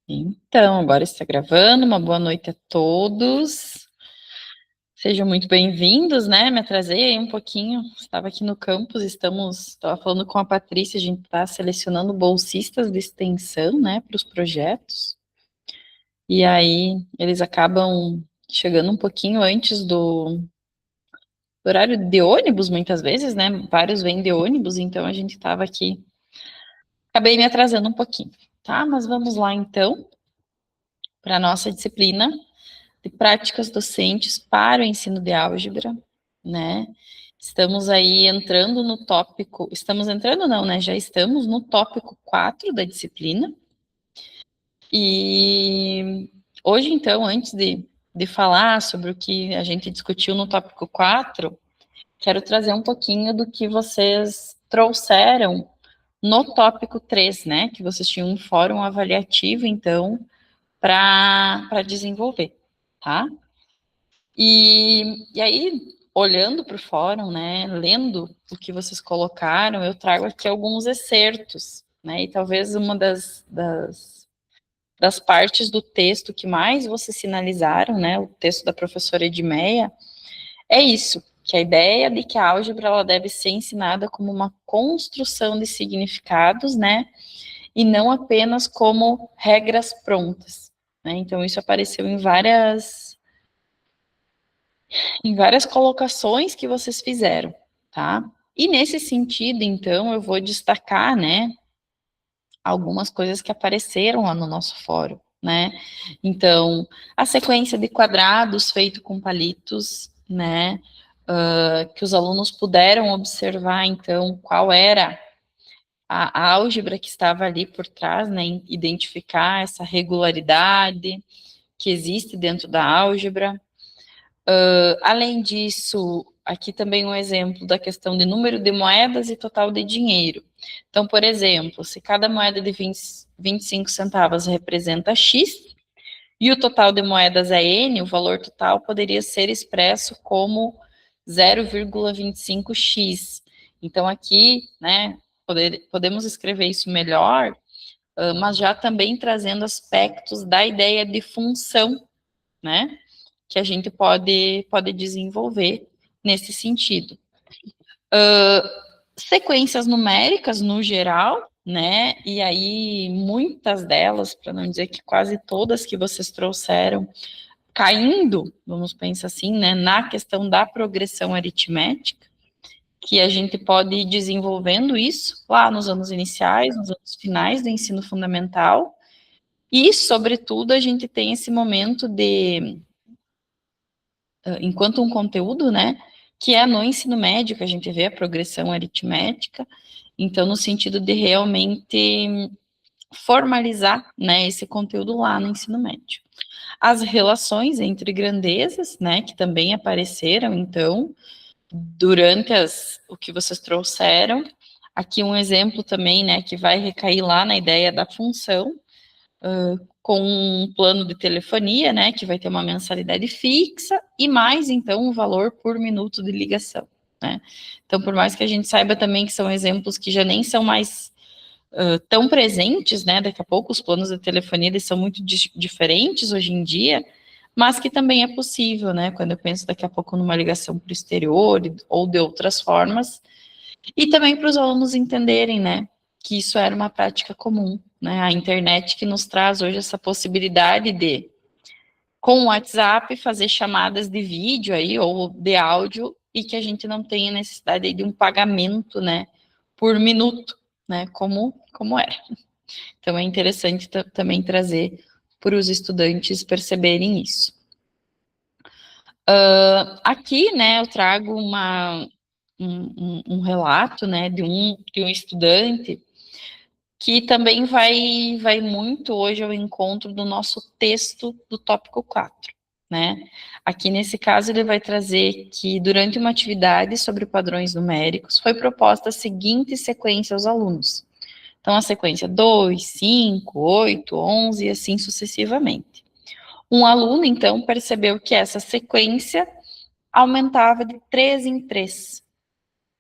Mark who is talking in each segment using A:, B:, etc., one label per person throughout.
A: Então, agora está gravando. Uma boa noite a todos. Sejam muito bem-vindos, né? Me atrasei aí um pouquinho. Estava aqui no campus, estava falando com a Patrícia, a gente está selecionando bolsistas de extensão, né, para os projetos. E aí eles acabam chegando um pouquinho antes do horário de ônibus, muitas vezes, né? Vários vêm de ônibus, então a gente estava aqui. Acabei me atrasando um pouquinho, tá? Mas vamos lá então para a nossa disciplina de práticas docentes para o ensino de álgebra, né? Estamos aí entrando no tópico, estamos entrando não, né? Já estamos no tópico 4 da disciplina. E hoje, então, antes de falar sobre o que a gente discutiu no tópico 4, quero trazer um pouquinho do que vocês trouxeram no tópico 3, né? Que vocês tinham um fórum avaliativo, então, para desenvolver, tá? E aí, olhando para o fórum, né, lendo o que vocês colocaram, eu trago aqui alguns excertos, né, e talvez uma das partes do texto que mais vocês sinalizaram, né, o texto da professora Edmeia, é isso, que a ideia de que a álgebra ela deve ser ensinada como uma construção de significados, né, e não apenas como regras prontas, né, então isso apareceu em várias colocações que vocês fizeram, tá? E nesse sentido, então, eu vou destacar, né, algumas coisas que apareceram lá no nosso fórum, né? Então, a sequência de quadrados feito com palitos, né, que os alunos puderam observar, então, qual era a álgebra que estava ali por trás, né, identificar essa regularidade que existe dentro da álgebra. Além disso, aqui também um exemplo da questão de número de moedas e total de dinheiro. Então, por exemplo, se cada moeda de 25 centavos representa X, e o total de moedas é N, o valor total poderia ser expresso como 0,25x. Então, aqui, né, podemos escrever isso melhor, mas já também trazendo aspectos da ideia de função, né? Que a gente pode desenvolver nesse sentido. Sequências numéricas, no geral, né? E aí, muitas delas, para não dizer que quase todas que vocês trouxeram, caindo, vamos pensar assim, né, na questão da progressão aritmética, que a gente pode ir desenvolvendo isso lá nos anos iniciais, nos anos finais do ensino fundamental, e, sobretudo, a gente tem esse momento de enquanto um conteúdo, né, que é no ensino médio que a gente vê a progressão aritmética, então no sentido de realmente formalizar, né, esse conteúdo lá no ensino médio. As relações entre grandezas, né, que também apareceram, então, durante o que vocês trouxeram, aqui um exemplo também, né, que vai recair lá na ideia da função, com um plano de telefonia, né, que vai ter uma mensalidade fixa e mais, então, um valor por minuto de ligação, né. Então, por mais que a gente saiba também que são exemplos que já nem são mais tão presentes, né, daqui a pouco os planos de telefonia, eles são muito diferentes hoje em dia, mas que também é possível, né, quando eu penso daqui a pouco numa ligação para o exterior ou de outras formas, e também para os alunos entenderem, né, que isso era uma prática comum, né, a internet que nos traz hoje essa possibilidade de, com o WhatsApp, fazer chamadas de vídeo aí, ou de áudio, e que a gente não tenha necessidade de um pagamento, né, por minuto, né, como era. Então, é interessante também trazer para os estudantes perceberem isso. Aqui, né, eu trago um relato, né, de um estudante que também vai muito hoje ao encontro do nosso texto do tópico 4, né? Aqui, nesse caso, ele vai trazer que, durante uma atividade sobre padrões numéricos, foi proposta a seguinte sequência aos alunos. Então, a sequência 2, 5, 8, 11 e assim sucessivamente. Um aluno, então, percebeu que essa sequência aumentava de 3 em 3,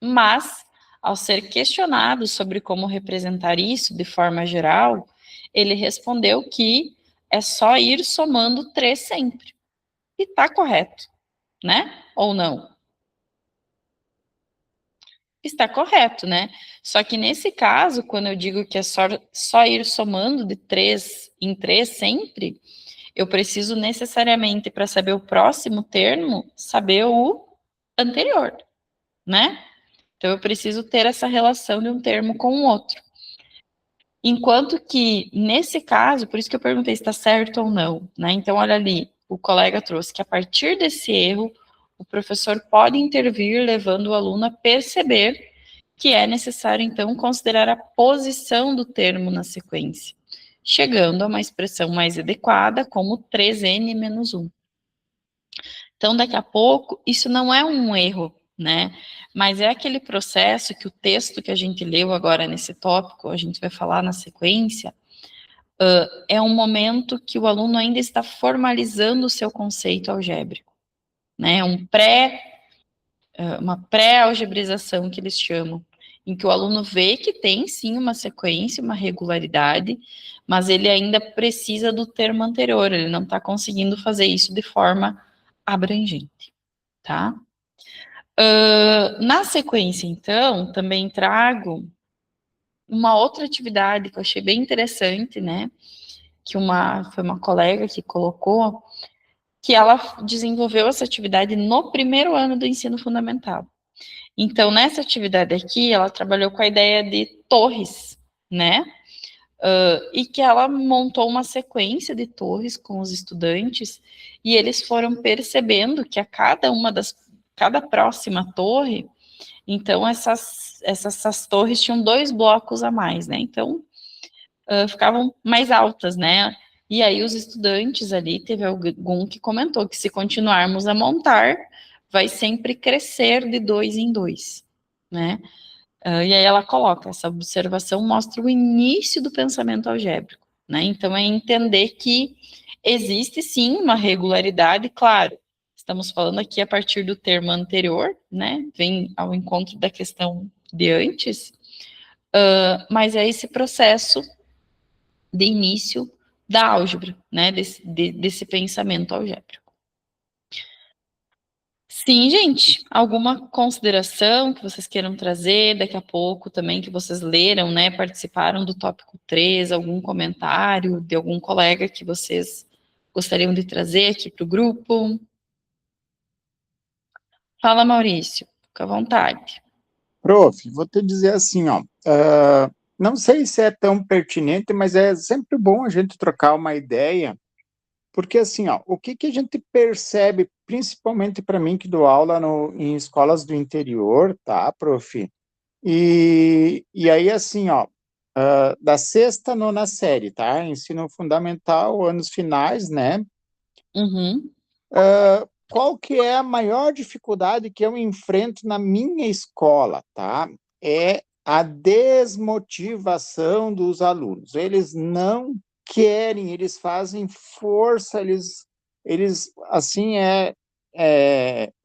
A: mas, ao ser questionado sobre como representar isso de forma geral, Ele respondeu que é só ir somando 3 sempre. E tá correto, né? Ou não? Está correto, né? Só que nesse caso, quando eu digo que é só ir somando de 3 em 3 sempre, eu preciso necessariamente, para saber o próximo termo, saber o anterior, né? Então, eu preciso ter essa relação de um termo com o outro. Enquanto que, nesse caso, por isso que eu perguntei se está certo ou não, né? Então, olha ali, o colega trouxe que a partir desse erro, o professor pode intervir, levando o aluno a perceber que é necessário, então, considerar a posição do termo na sequência, chegando a uma expressão mais adequada, como 3n menos 1. Então, daqui a pouco, isso não é um erro, né? Mas é aquele processo que o texto que a gente leu agora nesse tópico, a gente vai falar na sequência, é um momento que o aluno ainda está formalizando o seu conceito algébrico, né? Uma pré-algebrização que eles chamam, em que o aluno vê que tem sim uma sequência, uma regularidade, mas ele ainda precisa do termo anterior, ele não está conseguindo fazer isso de forma abrangente, tá? Na sequência, então, também trago uma outra atividade que eu achei bem interessante, né? Que foi uma colega que colocou, que ela desenvolveu essa atividade no primeiro ano do ensino fundamental. Então, nessa atividade aqui, ela trabalhou com a ideia de torres, né? E que ela montou uma sequência de torres com os estudantes, e eles foram percebendo que a cada próxima torre, então essas torres tinham 2 blocos a mais, né? Então, ficavam mais altas, né? E aí os estudantes ali, teve algum que comentou que se continuarmos a montar, vai sempre crescer de 2 em 2, né? E aí ela coloca, essa observação mostra o início do pensamento algébrico, né? Então é entender que existe sim uma regularidade, claro, estamos falando aqui a partir do termo anterior, né? Vem ao encontro da questão de antes, mas é esse processo de início da álgebra, né? Desse pensamento algébrico. Sim, gente. Alguma consideração que vocês queiram trazer daqui a pouco também, que vocês leram, né? Participaram do tópico 3, algum comentário de algum colega que vocês gostariam de trazer aqui para o grupo? Fala, Maurício. Fica à vontade.
B: Prof, vou te dizer assim, ó, não sei se é tão pertinente, mas é sempre bom a gente trocar uma ideia, porque assim, ó, o que que a gente percebe, principalmente para mim que dou aula em escolas do interior, tá, prof? E aí assim, ó, da sexta à nona série, tá? Ensino fundamental, anos finais, né?
A: Uhum.
B: Qual que é a maior dificuldade que eu enfrento na minha escola, tá? É a desmotivação dos alunos. Eles não querem, eles fazem força, eles assim, é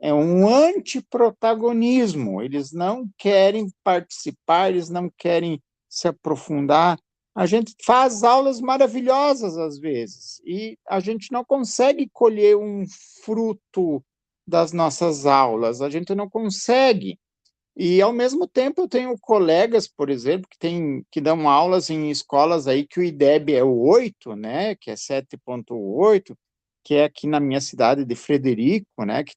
B: um antiprotagonismo, eles não querem participar, eles não querem se aprofundar. A gente faz aulas maravilhosas às vezes e a gente não consegue colher um fruto das nossas aulas, a gente não consegue. E ao mesmo tempo eu tenho colegas, por exemplo, que dão aulas em escolas aí que o IDEB é o 8, né, que é 7,8, que é aqui na minha cidade de Frederico, né, que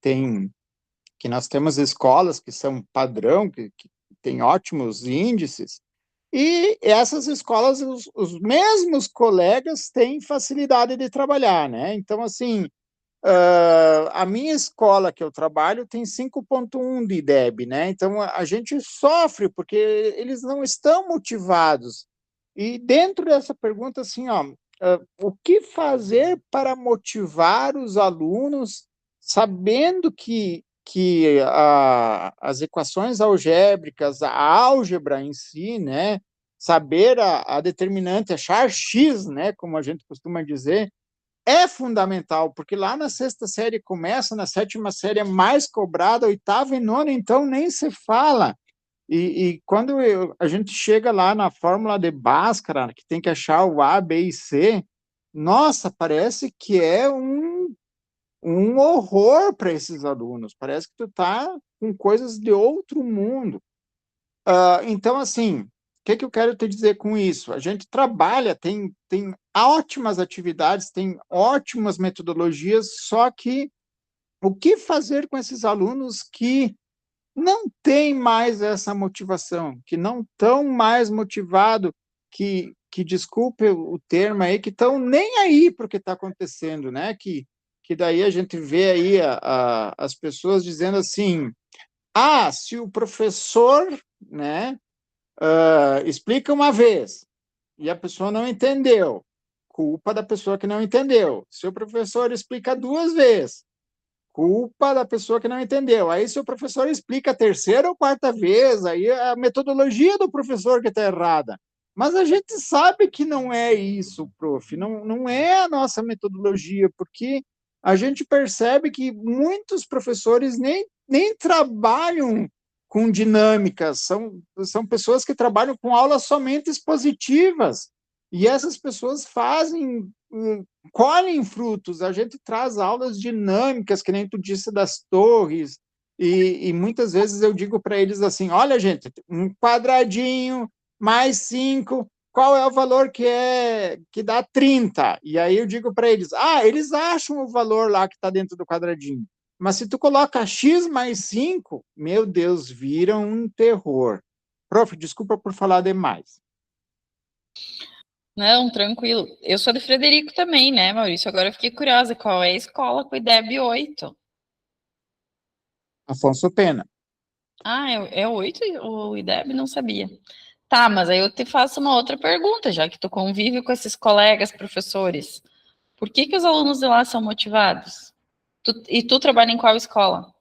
B: nós temos escolas que são padrão, que tem ótimos índices. E essas escolas, os mesmos colegas têm facilidade de trabalhar, né? Então, assim, a minha escola que eu trabalho tem 5,1 de IDEB, né? Então, a gente sofre porque eles não estão motivados. E dentro dessa pergunta, assim, ó, o que fazer para motivar os alunos, sabendo que as equações algébricas, a álgebra em si, né, saber a determinante, achar x, né, como a gente costuma dizer, é fundamental, porque lá na sexta série começa, na sétima série é mais cobrada, oitava e nona, então nem se fala. E quando a gente chega lá na fórmula de Bhaskara, que tem que achar o A, B e C, nossa, parece que é um horror para esses alunos. Parece que tu está com coisas de outro mundo. Então, assim, o que eu quero te dizer com isso? A gente trabalha, tem ótimas atividades, tem ótimas metodologias, só que o que fazer com esses alunos que não têm mais essa motivação, que não estão mais motivados, que desculpe o termo aí, que estão nem aí para o que está acontecendo, né? Que daí a gente vê aí as pessoas dizendo assim, se o professor, né, explica uma vez e a pessoa não entendeu, culpa da pessoa que não entendeu. Se o professor explica 2 vezes, culpa da pessoa que não entendeu. Aí, se o professor explica a terceira ou quarta vez, aí é a metodologia do professor que está errada. Mas a gente sabe que não é isso, prof. Não é a nossa metodologia, porque a gente percebe que muitos professores nem trabalham com dinâmicas, são pessoas que trabalham com aulas somente expositivas. E essas pessoas colhem frutos. A gente traz aulas dinâmicas, que nem tu disse das torres, e muitas vezes eu digo para eles assim, olha, gente, um quadradinho mais 5, qual é o valor que dá 30? E aí eu digo para eles, eles acham o valor lá que está dentro do quadradinho. Mas se tu coloca x mais 5, meu Deus, vira um terror. Prof, desculpa por falar demais.
A: Não, tranquilo. Eu sou de Frederico também, né, Maurício? Agora eu fiquei curiosa, qual é a escola com o IDEB 8?
B: Afonso Pena.
A: É 8 o IDEB? Não sabia. Tá, mas aí eu te faço uma outra pergunta, já que tu convive com esses colegas professores. Por que os alunos de lá são motivados? E tu trabalha em qual escola?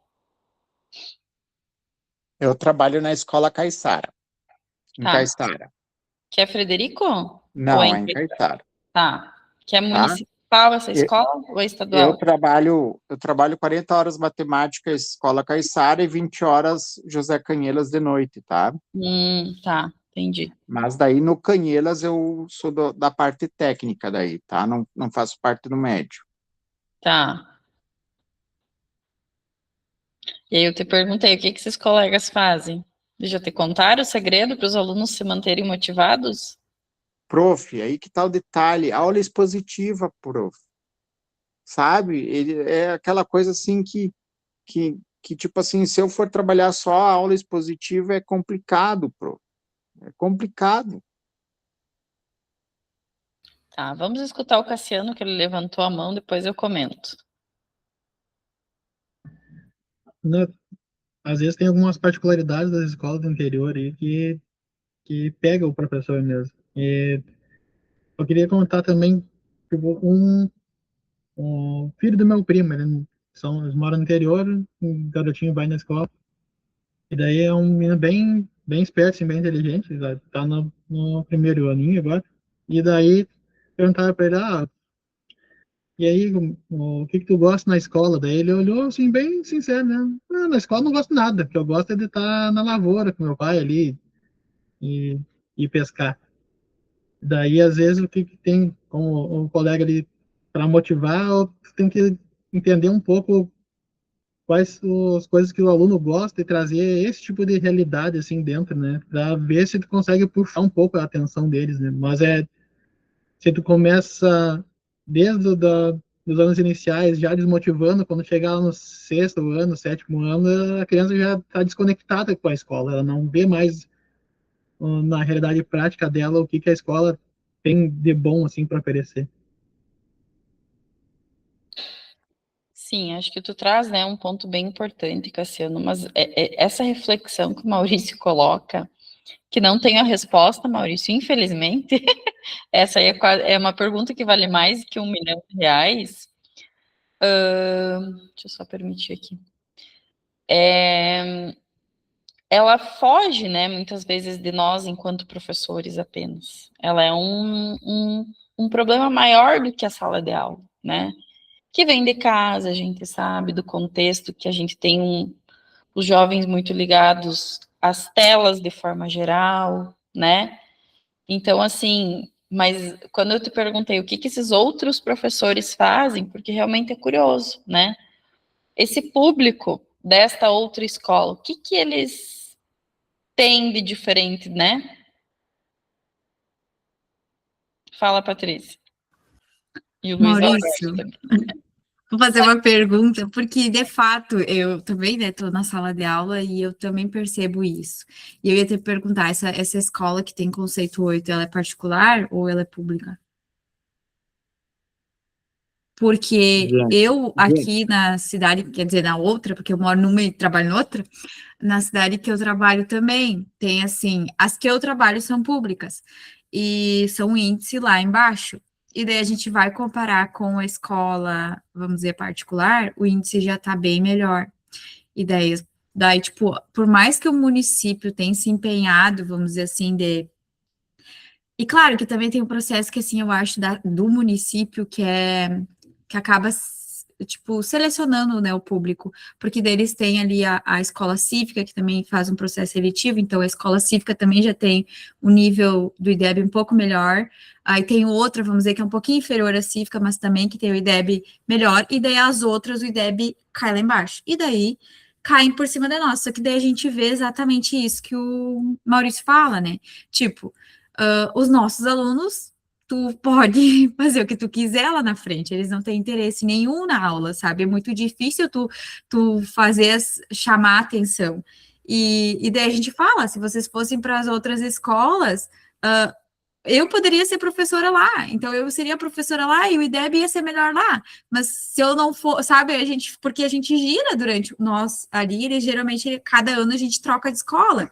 B: Eu trabalho na escola Caiçara, em
A: Tá.
B: Caiçara.
A: Que é Frederico? Ou é
B: Não, é
A: em...
B: em Caiçara,
A: Tá. Que é
B: tá?
A: municipal essa
B: E-
A: escola ou é
B: Eu
A: estadual?
B: trabalho 40 horas matemática, escola Caiçara, e 20 horas José Canhelas de noite, tá?
A: Tá. Entendi.
B: Mas daí no Canhelas eu sou da parte técnica daí, tá? Não faço parte do médio.
A: Tá. E aí eu te perguntei, o que esses colegas fazem? Já te contaram o segredo para os alunos se manterem motivados?
B: Prof, aí que tá o detalhe, aula expositiva, prof. Sabe? Ele é aquela coisa assim que tipo assim, se eu for trabalhar só a aula expositiva é complicado, prof. É complicado.
A: Tá, vamos escutar o Cassiano, que ele levantou a mão, depois eu comento.
C: Né, às vezes tem algumas particularidades das escolas do interior aí que pega o professor mesmo. E eu queria contar também, tipo, um filho do meu primo, eles moram no interior, um garotinho vai na escola, e daí é um menino bem esperto, assim, bem inteligente, tá no primeiro aninho agora, e daí perguntava pra ele, e aí, o que tu gosta na escola? Daí ele olhou assim, bem sincero, né? Na escola não gosto de nada, o que eu gosto é de estar na lavoura com meu pai ali e, e pescar. Daí, às vezes, o que tem como um colega ali para motivar, tu tem que entender um pouco quais são as coisas que o aluno gosta e trazer esse tipo de realidade assim dentro, né? Para ver se tu consegue puxar um pouco a atenção deles, né? Mas se tu começa desde dos anos iniciais, já desmotivando, quando chegar no sexto ano, sétimo ano, a criança já está desconectada com a escola, ela não vê mais na realidade prática dela o que a escola tem de bom assim para oferecer.
A: Sim, acho que tu traz, né, um ponto bem importante, Cassiano, mas essa reflexão que o Maurício coloca, que não tem a resposta, Maurício, infelizmente, essa aí é uma pergunta que vale mais que R$ 1 milhão. Deixa eu só permitir aqui. Ela foge, né, muitas vezes de nós enquanto professores apenas. Ela é um problema maior do que a sala de aula, né? Que vem de casa, a gente sabe do contexto que a gente tem os jovens muito ligados as telas de forma geral, né? Então, assim, mas quando eu te perguntei o que esses outros professores fazem, porque realmente é curioso, né? Esse público desta outra escola, o que eles têm de diferente, né? Fala, Patrícia. E o Luiz Alberto
D: Maurício,
A: também.
D: vou fazer uma pergunta, porque de fato eu também, né, estou na sala de aula e eu também percebo isso. E eu ia te perguntar, essa escola que tem conceito 8, ela é particular ou ela é pública? Porque
B: Gente,
D: eu
B: gente,
D: aqui na cidade, quer dizer, na outra, porque eu moro numa e trabalho na outra, na cidade que eu trabalho também, tem assim, as que eu trabalho são públicas, e são um índice lá embaixo. E daí a gente vai comparar com a escola, vamos dizer, particular, o índice já está bem melhor. E daí, tipo, por mais que o município tenha se empenhado, vamos dizer assim, de. E claro que também tem um processo que, assim, eu acho do município que acaba, tipo, selecionando, né, o público, porque deles têm ali a escola cívica, que também faz um processo seletivo, então a escola cívica também já tem um nível do IDEB um pouco melhor, aí tem outra, vamos dizer, que é um pouquinho inferior à cívica, mas também que tem o IDEB melhor, e daí as outras, o IDEB cai lá embaixo, e daí caem por cima da nossa, só que daí a gente vê exatamente isso que o Maurício fala, né, tipo, os nossos alunos, tu pode fazer o que tu quiser lá na frente, eles não têm interesse nenhum na aula, sabe? É muito difícil tu chamar a atenção. E daí a gente fala, se vocês fossem para as outras escolas, eu poderia ser professora lá, então eu seria professora lá e o IDEB ia ser melhor lá. Mas se eu não for, sabe, porque a gente gira durante nós ali, geralmente cada ano a gente troca de escola.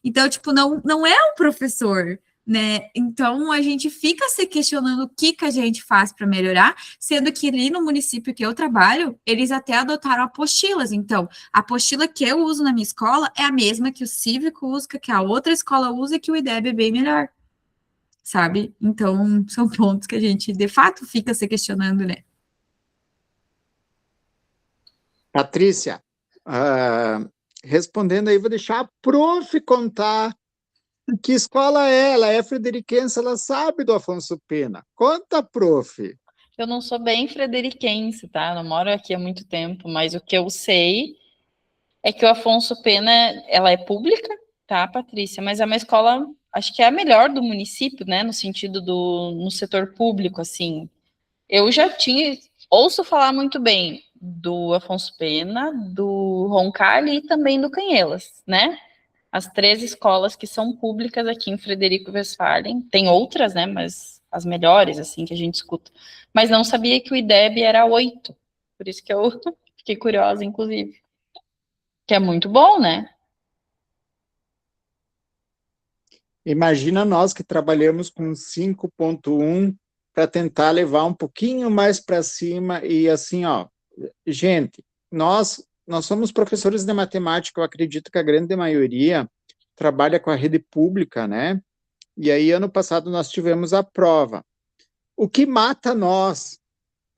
D: Então, tipo, não é o professor, né? Então a gente fica se questionando o que a gente faz para melhorar, sendo que ali no município que eu trabalho, eles até adotaram apostilas. Então, a apostila que eu uso na minha escola é a mesma que o cívico usa, que a outra escola usa e que o IDEB é bem melhor, sabe? Então, são pontos que a gente, de fato, fica se questionando, né?
B: Patrícia, respondendo aí, vou deixar a prof contar que escola é. Ela é frederiquense, ela sabe do Afonso Pena. Conta, prof.
A: Eu não sou bem frederiquense, tá? Eu não moro aqui há muito tempo, mas o que eu sei é que o Afonso Pena, ela é pública, tá, Patrícia? Mas é uma escola, acho que é a melhor do município, né? No sentido no setor público, assim. Eu já ouço falar muito bem do Afonso Pena, do Roncalli e também do Canhelas, né? As 3 escolas que são públicas aqui em Frederico Westphalen. Tem outras, né? Mas as melhores, assim, que a gente escuta. Mas não sabia que o IDEB era 8. Por isso que eu fiquei curiosa, inclusive. Que é muito bom, né?
B: Imagina nós que trabalhamos com 5.1 para tentar levar um pouquinho mais para cima e assim, ó, gente, nós somos professores de matemática, eu acredito que a grande maioria trabalha com a rede pública, né? E aí, ano passado, nós tivemos a prova. O que mata nós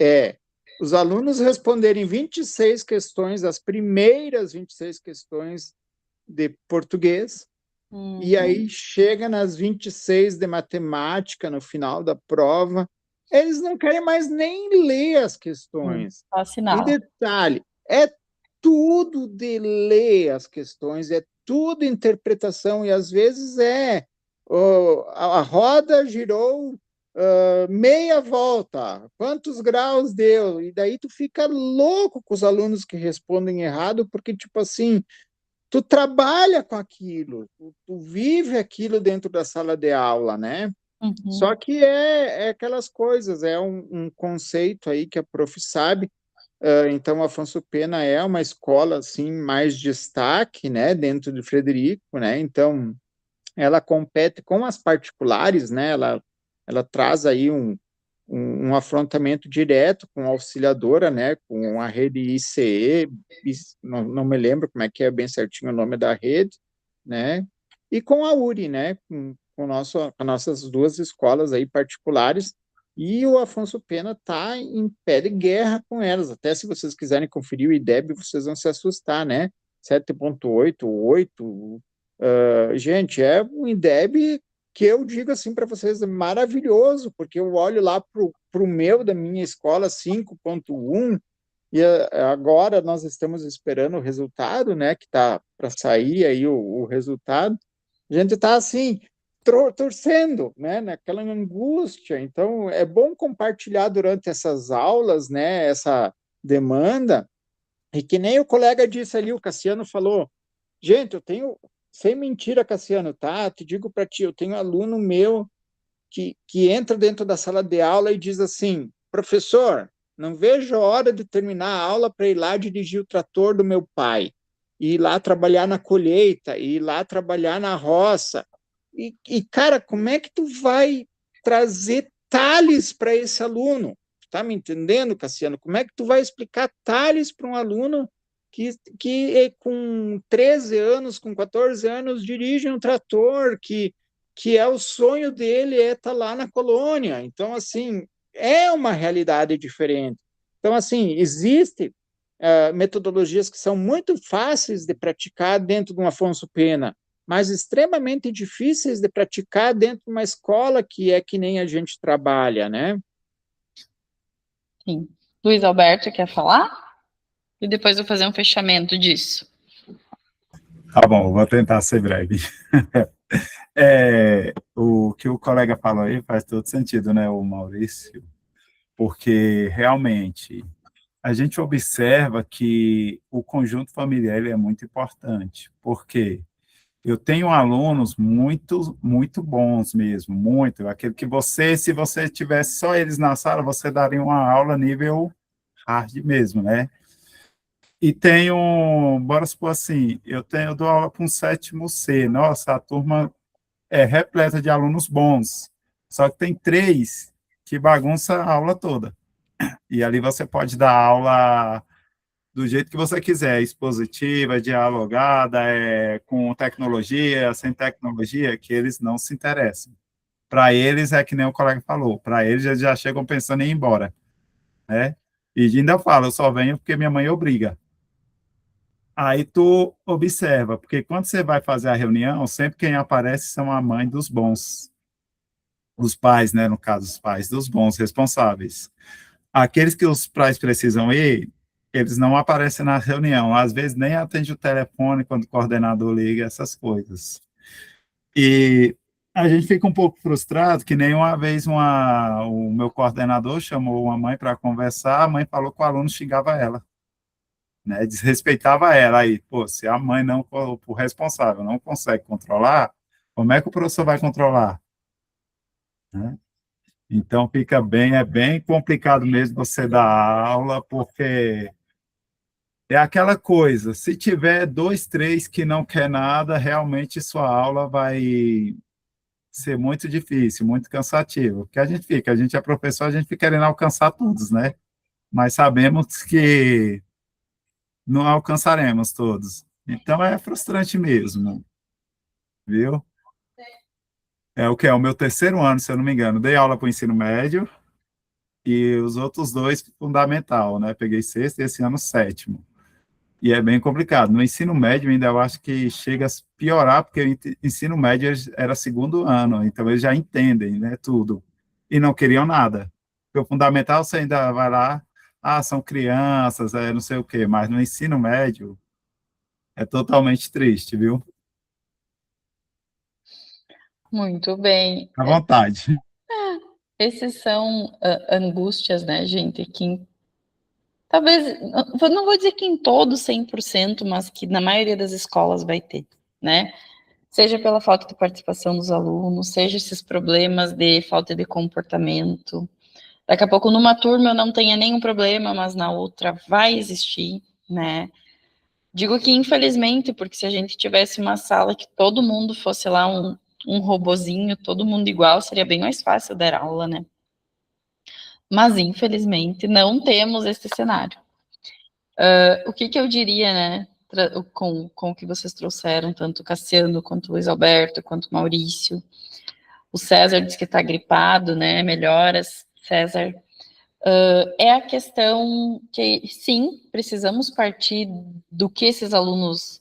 B: é os alunos responderem 26 questões, as primeiras 26 questões de português, e aí chega nas 26 de matemática, no final da prova, eles não querem mais nem ler as questões. E
A: Assinala.
B: detalhe, é tudo de ler as questões, é tudo interpretação, e às vezes a roda girou meia volta, quantos graus deu? E daí tu fica louco com os alunos que respondem errado, porque, tipo assim, tu trabalha com aquilo, tu vive aquilo dentro da sala de aula, né? Só que é aquelas coisas, é um conceito aí que a prof sabe. Então, Afonso Pena é uma escola assim mais destaque, né, dentro de Frederico, né? Então, ela compete com as particulares, né? Ela traz aí um afrontamento direto com a auxiliadora, né? Com a rede ICE, não me lembro como é que é bem certinho o nome da rede, né? E com a URI, né? Com nossas 2 escolas aí particulares, e o Afonso Pena está em pé de guerra com elas. Até se vocês quiserem conferir o IDEB, vocês vão se assustar, né? 7.8, 8, Gente, é um INDEB que eu digo assim para vocês, é maravilhoso, porque eu olho lá para o meu, da minha escola 5.1, e agora nós estamos esperando o resultado, né, que está para sair aí o resultado. A gente está assim, torcendo, né, naquela angústia. Então, é bom compartilhar durante essas aulas, né, essa demanda, e que nem o colega disse ali, o Cassiano falou, gente, eu tenho, sem mentira, Cassiano, tá? Te digo para ti, eu tenho um aluno meu que entra dentro da sala de aula e diz assim, professor, não vejo a hora de terminar a aula para ir lá dirigir o trator do meu pai, ir lá trabalhar na colheita, ir lá trabalhar na roça. Cara, como é que tu vai trazer Tales para esse aluno? Tá me entendendo, Cassiano? Como é que tu vai explicar Tales para um aluno que com 13 anos, com 14 anos, dirige um trator, que é o sonho dele é estar lá na colônia. Então, assim, é uma realidade diferente. Então, assim, existe metodologias que são muito fáceis de praticar dentro de um Afonso Pena, mas extremamente difíceis de praticar dentro de uma escola que é que nem a gente trabalha, né?
A: Sim. Luiz Alberto, quer falar? E depois eu vou fazer um fechamento disso.
E: Tá bom, vou tentar ser breve. O que o colega falou aí faz todo sentido, né, o Maurício? Porque, realmente, a gente observa que o conjunto familiar ele é muito importante. Por quê? Eu tenho alunos muito, muito bons mesmo, muito. Aquele que você, se você tivesse só eles na sala, você daria uma aula nível hard mesmo, né? E tenho, bora supor assim, eu dou aula para um 7º C. Nossa, a turma é repleta de alunos bons. Só que tem 3 que bagunça a aula toda. E ali você pode dar aula do jeito que você quiser, expositiva, dialogada, com tecnologia, sem tecnologia, que eles não se interessam. Para eles, é que nem o colega falou, para eles eles já chegam pensando em ir embora, né? E ainda fala, eu só venho porque minha mãe obriga. Aí tu observa, porque quando você vai fazer a reunião, sempre quem aparece são a mãe dos bons. Os pais, né, no caso, os pais dos bons responsáveis. Aqueles que os pais precisam ir, eles não aparecem na reunião, às vezes nem atende o telefone quando o coordenador liga, essas coisas. E a gente fica um pouco frustrado, que nem uma vez o meu coordenador chamou uma mãe para conversar, a mãe falou que o aluno xingava ela, né, desrespeitava ela. Aí, pô, se a mãe não, o responsável não consegue controlar, como é que o professor vai controlar? Né? Então, é bem complicado mesmo você dar aula, porque é aquela coisa, se tiver 2, 3 que não quer nada, realmente sua aula vai ser muito difícil, muito cansativo. Porque a gente é professor, a gente fica querendo alcançar todos, né? Mas sabemos que não alcançaremos todos. Então, é frustrante mesmo, viu? É o que é o meu 3º ano, se eu não me engano. Dei aula para o ensino médio, e os outros 2 fundamental, né? Peguei 6º e esse ano 7º. E é bem complicado. No ensino médio, ainda eu acho que chega a piorar, porque o ensino médio era 2º ano, então eles já entendem, né, tudo. E não queriam nada. Porque o fundamental você ainda vai lá, são crianças, não sei o quê, mas no ensino médio é totalmente triste, viu?
A: Muito bem.
E: À vontade.
A: Esses são angústias, né, gente, que talvez, não vou dizer que em todos 100%, mas que na maioria das escolas vai ter, né? Seja pela falta de participação dos alunos, seja esses problemas de falta de comportamento. Daqui a pouco, numa turma, eu não tenha nenhum problema, mas na outra vai existir, né? Digo que, infelizmente, porque se a gente tivesse uma sala que todo mundo fosse lá um robozinho, todo mundo igual, seria bem mais fácil dar aula, né? Mas, infelizmente, não temos esse cenário. O que eu diria, né, com o que vocês trouxeram, tanto o Cassiano, quanto o Luiz Alberto, quanto o Maurício. O César disse que está gripado, né, melhoras, César. É a questão que, sim, precisamos partir do que esses alunos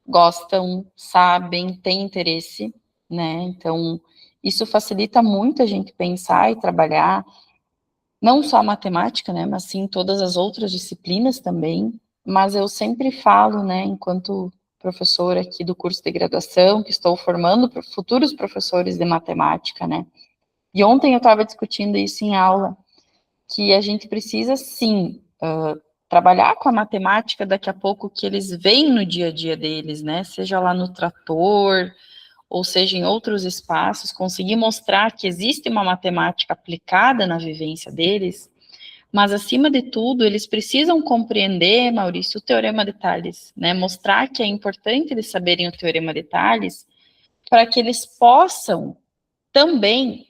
A: gostam, sabem, têm interesse, né? Então, isso facilita muito a gente pensar e trabalhar, não só a matemática, né, mas sim todas as outras disciplinas também. Mas eu sempre falo, né, enquanto professora aqui do curso de graduação, que estou formando futuros professores de matemática, né? E ontem eu estava discutindo isso em aula, que a gente precisa, sim, trabalhar com a matemática daqui a pouco que eles veem no dia a dia deles, né? Seja lá no trator, ou seja em outros espaços, conseguir mostrar que existe uma matemática aplicada na vivência deles, mas, acima de tudo, eles precisam compreender, Maurício, o Teorema de Tales, né? Mostrar que é importante eles saberem o Teorema de Tales, para que eles possam também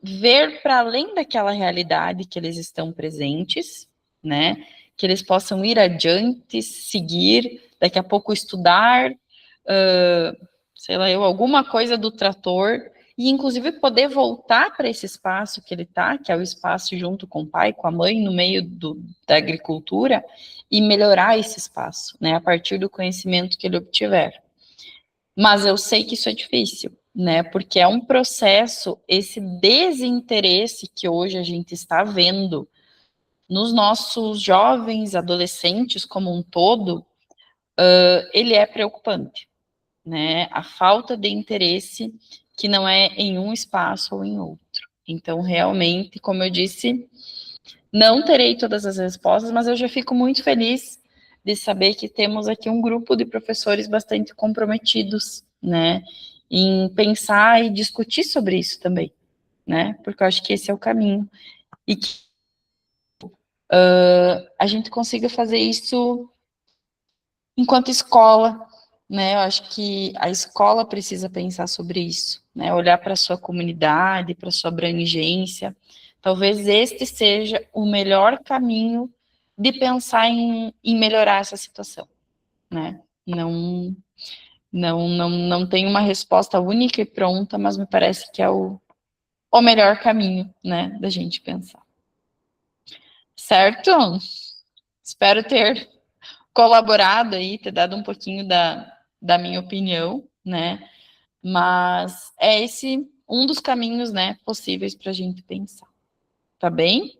A: ver para além daquela realidade que eles estão presentes, né? Que eles possam ir adiante, seguir, daqui a pouco estudar, sei lá, alguma coisa do trator, e inclusive poder voltar para esse espaço que ele está, que é o espaço junto com o pai, com a mãe, no meio da agricultura, e melhorar esse espaço, né? A partir do conhecimento que ele obtiver. Mas eu sei que isso é difícil, né? Porque é um processo, esse desinteresse que hoje a gente está vendo nos nossos jovens, adolescentes como um todo, ele é preocupante, né? A falta de interesse que não é em um espaço ou em outro. Então, realmente, como eu disse, não terei todas as respostas, mas eu já fico muito feliz de saber que temos aqui um grupo de professores bastante comprometidos, né, em pensar e discutir sobre isso também, né, porque eu acho que esse é o caminho, e que a gente consiga fazer isso enquanto escola, né, eu acho que a escola precisa pensar sobre isso, né, olhar para a sua comunidade, para a sua abrangência. Talvez este seja o melhor caminho de pensar em melhorar essa situação, né? Não tem uma resposta única e pronta, mas me parece que é o melhor caminho, né, da gente pensar. Certo? Espero ter colaborado aí, ter dado um pouquinho da minha opinião, né? Mas é esse um dos caminhos, né, possíveis para a gente pensar. Tá bem?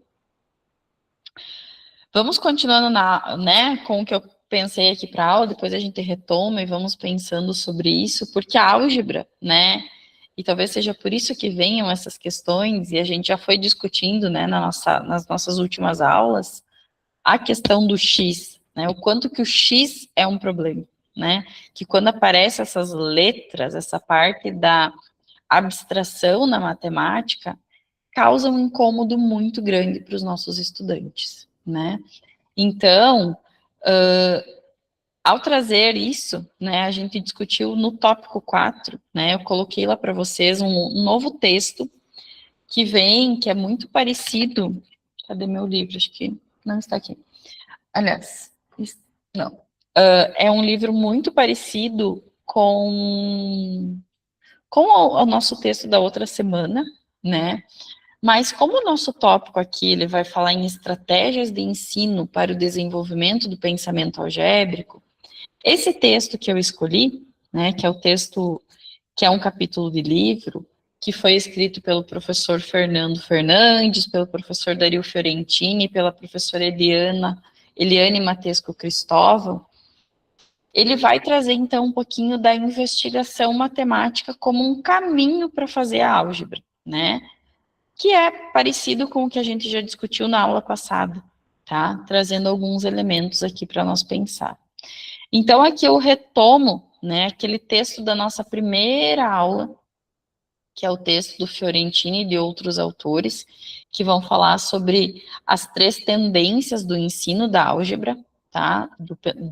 A: Vamos continuando né, com o que eu pensei aqui para a aula, depois a gente retoma e vamos pensando sobre isso, porque a álgebra, né, e talvez seja por isso que venham essas questões, e a gente já foi discutindo, né, nas nossas últimas aulas, a questão do X, né, o quanto que o X é um problema, né, que quando aparecem essas letras, essa parte da abstração na matemática, causa um incômodo muito grande para os nossos estudantes, né? Então, ao trazer isso, né, a gente discutiu no tópico 4, né, eu coloquei lá para vocês um novo texto que é muito parecido, cadê meu livro? Acho que não está aqui. Aliás, não. É um livro muito parecido com o nosso texto da outra semana, né, mas como o nosso tópico aqui, ele vai falar em estratégias de ensino para o desenvolvimento do pensamento algébrico, esse texto que eu escolhi, né, que é o texto, que é um capítulo de livro, que foi escrito pelo professor Fernando Fernandes, pelo professor Dario Fiorentini, pela professora Eliane Matesco Cristóvão, ele vai trazer, então, um pouquinho da investigação matemática como um caminho para fazer a álgebra, né? Que é parecido com o que a gente já discutiu na aula passada, tá? Trazendo alguns elementos aqui para nós pensar. Então, aqui eu retomo, né, aquele texto da nossa primeira aula, que é o texto do Fiorentini e de outros autores, que vão falar sobre as 3 tendências do ensino da álgebra, tá?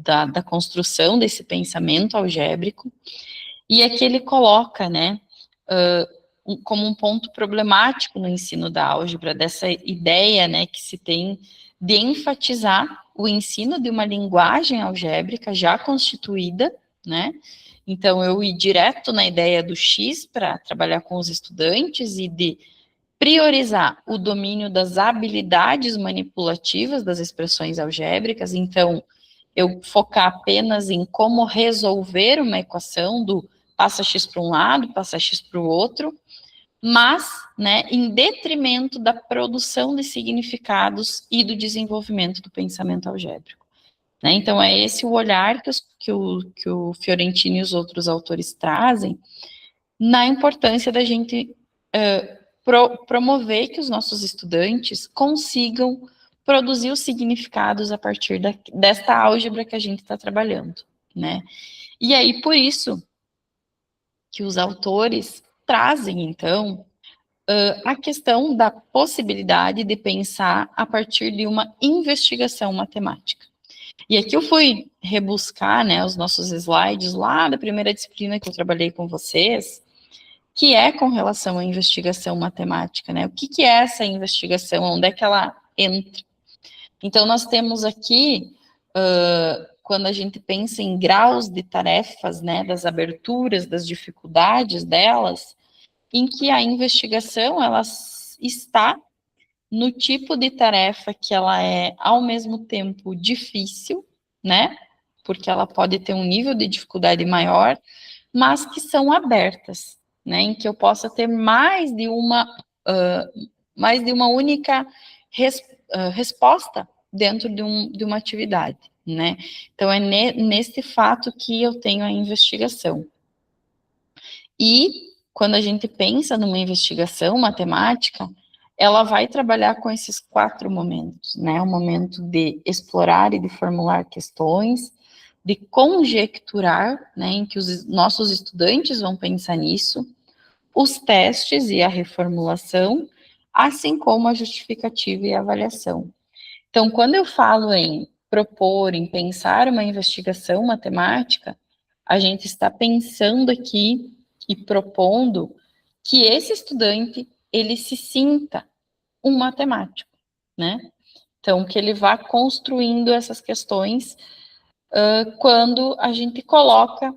A: Da construção desse pensamento algébrico. E aqui ele coloca, né, como um ponto problemático no ensino da álgebra, dessa ideia, né, que se tem de enfatizar o ensino de uma linguagem algébrica já constituída, né, então eu ir direto na ideia do X para trabalhar com os estudantes e de priorizar o domínio das habilidades manipulativas das expressões algébricas, então eu focar apenas em como resolver uma equação do passa x para um lado, passa x para o outro, mas, né, em detrimento da produção de significados e do desenvolvimento do pensamento algébrico. Né? Então, é esse o olhar que o Fiorentino e os outros autores trazem na importância da gente promover que os nossos estudantes consigam produzir os significados a partir desta álgebra que a gente está trabalhando, né? E aí, por isso, que os autores trazem, então, a questão da possibilidade de pensar a partir de uma investigação matemática. E aqui eu fui rebuscar, né, os nossos slides lá da primeira disciplina que eu trabalhei com vocês, que é com relação à investigação matemática, né? O que é essa investigação? Onde é que ela entra? Então, nós temos aqui, quando a gente pensa em graus de tarefas, né, das aberturas, das dificuldades delas, em que a investigação, ela está no tipo de tarefa que ela é, ao mesmo tempo, difícil, né, porque ela pode ter um nível de dificuldade maior, mas que são abertas, né, em que eu possa ter mais de uma única resposta dentro de uma atividade, né. Então, é neste fato que eu tenho a investigação. E, quando a gente pensa numa investigação matemática, ela vai trabalhar com esses 4 momentos, né, o momento de explorar e de formular questões, de conjecturar, né, em que os nossos estudantes vão pensar nisso, os testes e a reformulação, assim como a justificativa e a avaliação. Então, quando eu falo em propor, em pensar uma investigação matemática, a gente está pensando aqui e propondo que esse estudante, ele se sinta um matemático, né? Então, que ele vá construindo essas questões quando a gente coloca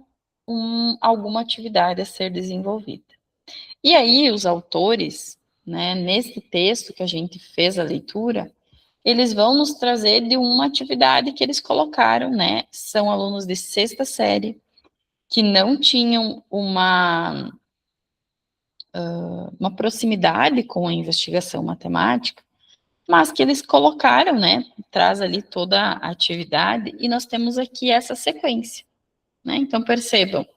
A: alguma atividade a ser desenvolvida. E aí, os autores, né, nesse texto que a gente fez a leitura, eles vão nos trazer de uma atividade que eles colocaram, né? São alunos de 6ª série, que não tinham uma proximidade com a investigação matemática, mas que eles colocaram, né, traz ali toda a atividade, e nós temos aqui essa sequência, né, então percebam,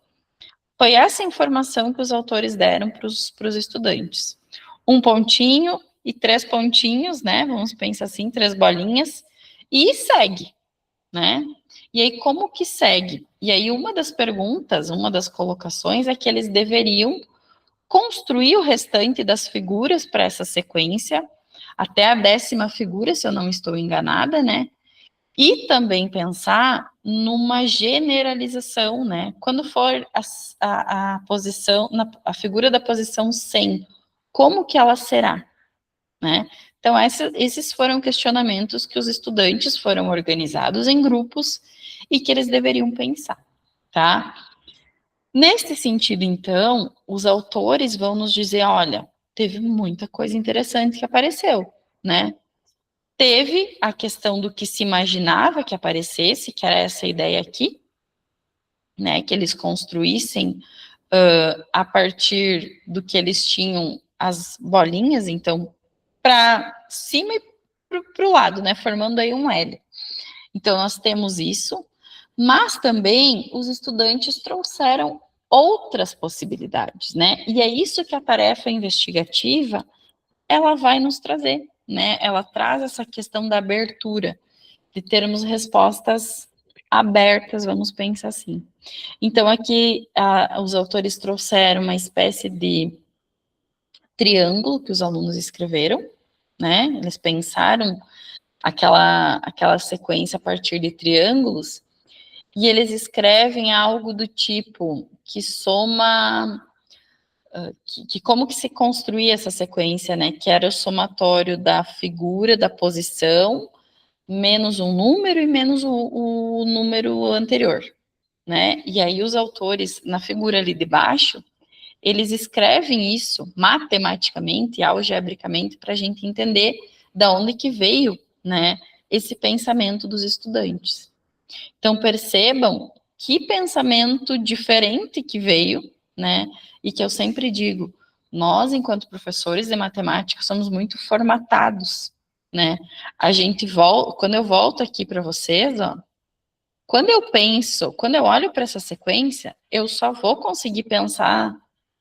A: foi essa informação que os autores deram para os estudantes, 1 pontinho e 3 pontinhos, né, vamos pensar assim, 3 bolinhas, e segue, né, e aí como que segue? E aí uma das perguntas, uma das colocações é que eles deveriam construir o restante das figuras para essa sequência, até a 10ª figura, se eu não estou enganada, né? E também pensar numa generalização, né? Quando for a posição, a figura da posição 100, como que ela será, né? Então, esses foram questionamentos que os estudantes foram organizados em grupos e que eles deveriam pensar, tá? Nesse sentido, então, os autores vão nos dizer, olha, teve muita coisa interessante que apareceu, né? Teve a questão do que se imaginava que aparecesse, que era essa ideia aqui, né? Que eles construíssem a partir do que eles tinham as bolinhas, então, para cima e para o lado, né? Formando aí um L. Então, nós temos isso, mas também os estudantes trouxeram outras possibilidades, né? E é isso que a tarefa investigativa, ela vai nos trazer, né? Ela traz essa questão da abertura, de termos respostas abertas, vamos pensar assim. Então, aqui, os autores trouxeram uma espécie de triângulo que os alunos escreveram, né? Eles pensaram aquela sequência a partir de triângulos, e eles escrevem algo do tipo que soma, que como que se construía essa sequência, né? Que era o somatório da figura, da posição, menos um número e menos o número anterior, né? E aí os autores, na figura ali de baixo, eles escrevem isso matematicamente, algebricamente, para a gente entender da onde que veio, né, esse pensamento dos estudantes, Então, percebam que pensamento diferente que veio, né? E que eu sempre digo, nós, enquanto professores de matemática, somos muito formatados, né? A gente volta, quando eu volto aqui para vocês, ó, quando eu olho para essa sequência, eu só vou conseguir pensar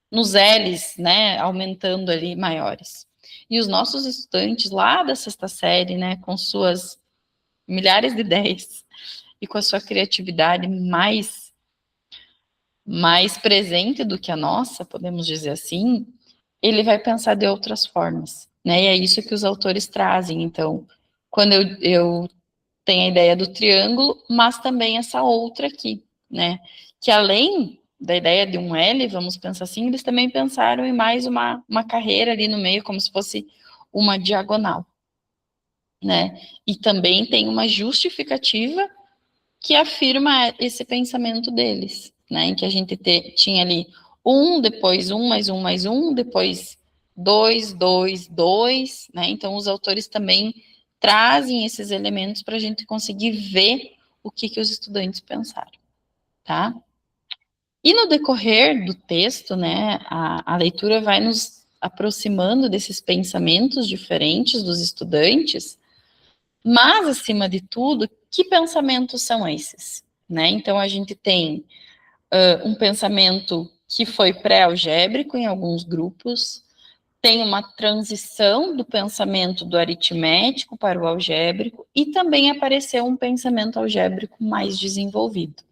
A: nos L's, né, aumentando ali maiores. E os nossos estudantes lá da sexta série, né, com suas milhares de ideias e com a sua criatividade mais presente do que a nossa, podemos dizer assim, ele vai pensar de outras formas, né? E é isso que os autores trazem. Então, quando eu tenho a ideia do triângulo, mas também essa outra aqui, né? Que além da ideia de um L, vamos pensar assim, eles também pensaram em mais uma carreira ali no meio, como se fosse uma diagonal, né? E também tem uma justificativa que afirma esse pensamento deles, né? Em que a gente tinha ali depois mais um, depois 2, 2, 2, né? Então, os autores também trazem esses elementos para a gente conseguir ver o que os estudantes pensaram, tá? E no decorrer do texto, né, a leitura vai nos aproximando desses pensamentos diferentes dos estudantes, mas, acima de tudo, que pensamentos são esses? Né? Então, a gente tem um pensamento que foi pré-algébrico em alguns grupos, tem uma transição do pensamento do aritmético para o algébrico, e também apareceu um pensamento algébrico mais desenvolvido.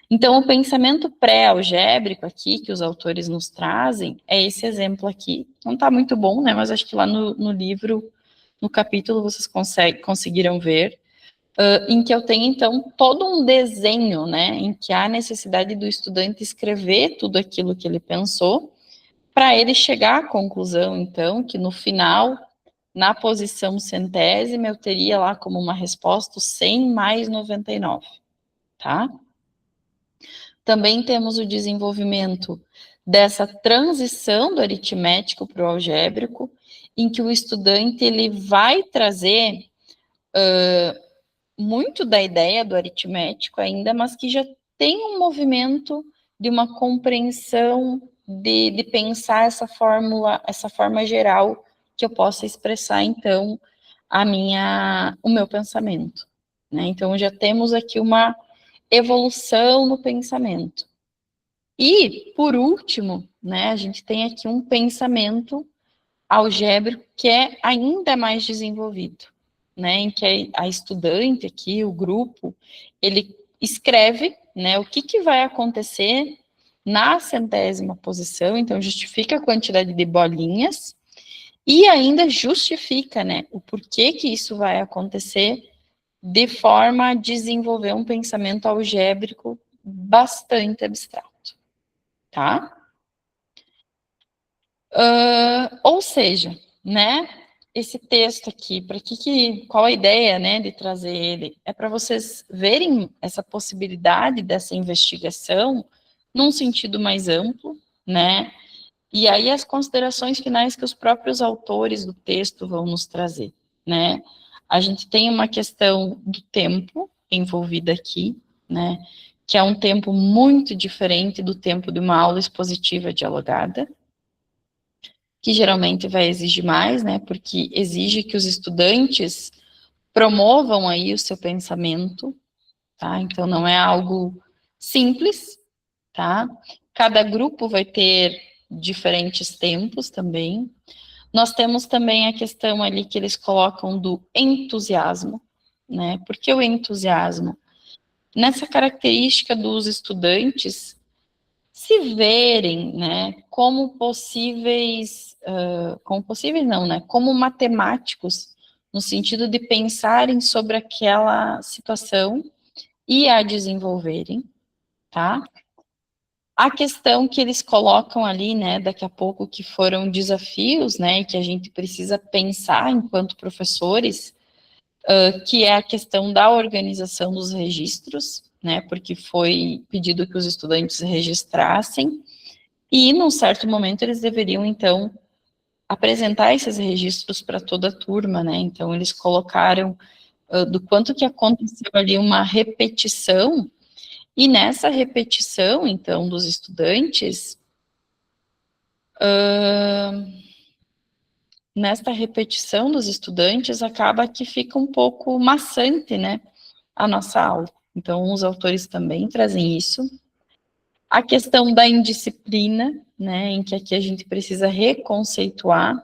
A: Então, o pensamento pré-algébrico aqui, que os autores nos trazem, é esse exemplo aqui. Não está muito bom, né? Mas acho que lá no livro, no capítulo, vocês conseguiram ver, em que eu tenho, então, todo um desenho, né, em que há necessidade do estudante escrever tudo aquilo que ele pensou, para ele chegar à conclusão, então, que no final, na posição centésima, eu teria lá como uma resposta 100 mais 99, tá? Também temos o desenvolvimento dessa transição do aritmético para o algébrico, em que o estudante ele vai trazer muito da ideia do aritmético ainda, mas que já tem um movimento de uma compreensão de pensar essa forma geral que eu possa expressar, então, o meu pensamento, né? Então, já temos aqui uma evolução no pensamento. E, por último, né, a gente tem aqui um pensamento algébrico que é ainda mais desenvolvido, né, em que a estudante aqui, o grupo, ele escreve, né, o que vai acontecer na centésima posição, então justifica a quantidade de bolinhas e ainda justifica, né, o porquê que isso vai acontecer de forma a desenvolver um pensamento algébrico bastante abstrato, tá? Ou seja, né, esse texto aqui, qual a ideia, né, de trazer ele? É para vocês verem essa possibilidade dessa investigação num sentido mais amplo, né, e aí as considerações finais que os próprios autores do texto vão nos trazer, né. A gente tem uma questão do tempo envolvida aqui, né, que é um tempo muito diferente do tempo de uma aula expositiva dialogada, que geralmente vai exigir mais, né, porque exige que os estudantes promovam aí o seu pensamento, tá? Então, não é algo simples, tá? Cada grupo vai ter diferentes tempos também. Nós temos também a questão ali que eles colocam do entusiasmo, né? Porque o entusiasmo, nessa característica dos estudantes se verem, né, como possíveis não, né, como matemáticos, no sentido de pensarem sobre aquela situação e a desenvolverem, tá? A questão que eles colocam ali, né, daqui a pouco, que foram desafios, né, e que a gente precisa pensar enquanto professores, que é a questão da organização dos registros, né, porque foi pedido que os estudantes registrassem, e, num certo momento, eles deveriam, então, apresentar esses registros para toda a turma, né, então eles colocaram do quanto que aconteceu ali uma repetição, e nessa repetição, então, dos estudantes, nesta repetição dos estudantes, acaba que fica um pouco maçante, né, a nossa aula. Então, os autores também trazem isso. A questão da indisciplina, né, em que aqui a gente precisa reconceituar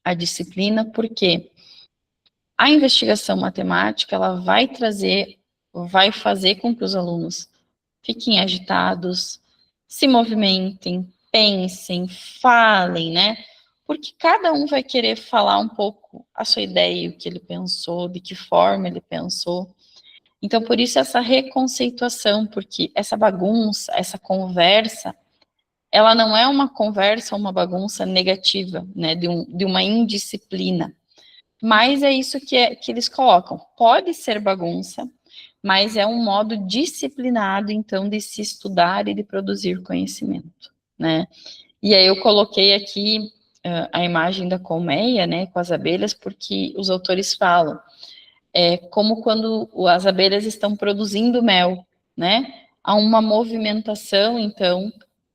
A: a disciplina, porque a investigação matemática, ela vai fazer com que os alunos fiquem agitados, se movimentem, pensem, falem, né? Porque cada um vai querer falar um pouco a sua ideia, o que ele pensou, de que forma ele pensou. Então, por isso essa reconceituação, porque essa bagunça, essa conversa, ela não é uma conversa, uma bagunça negativa, né, de uma indisciplina. Mas é isso que eles colocam. Pode ser bagunça, mas é um modo disciplinado, então, de se estudar e de produzir conhecimento, né? E aí eu coloquei aqui a imagem da colmeia, né, com as abelhas, porque os autores falam, como quando as abelhas estão produzindo mel, né? Há uma movimentação, então,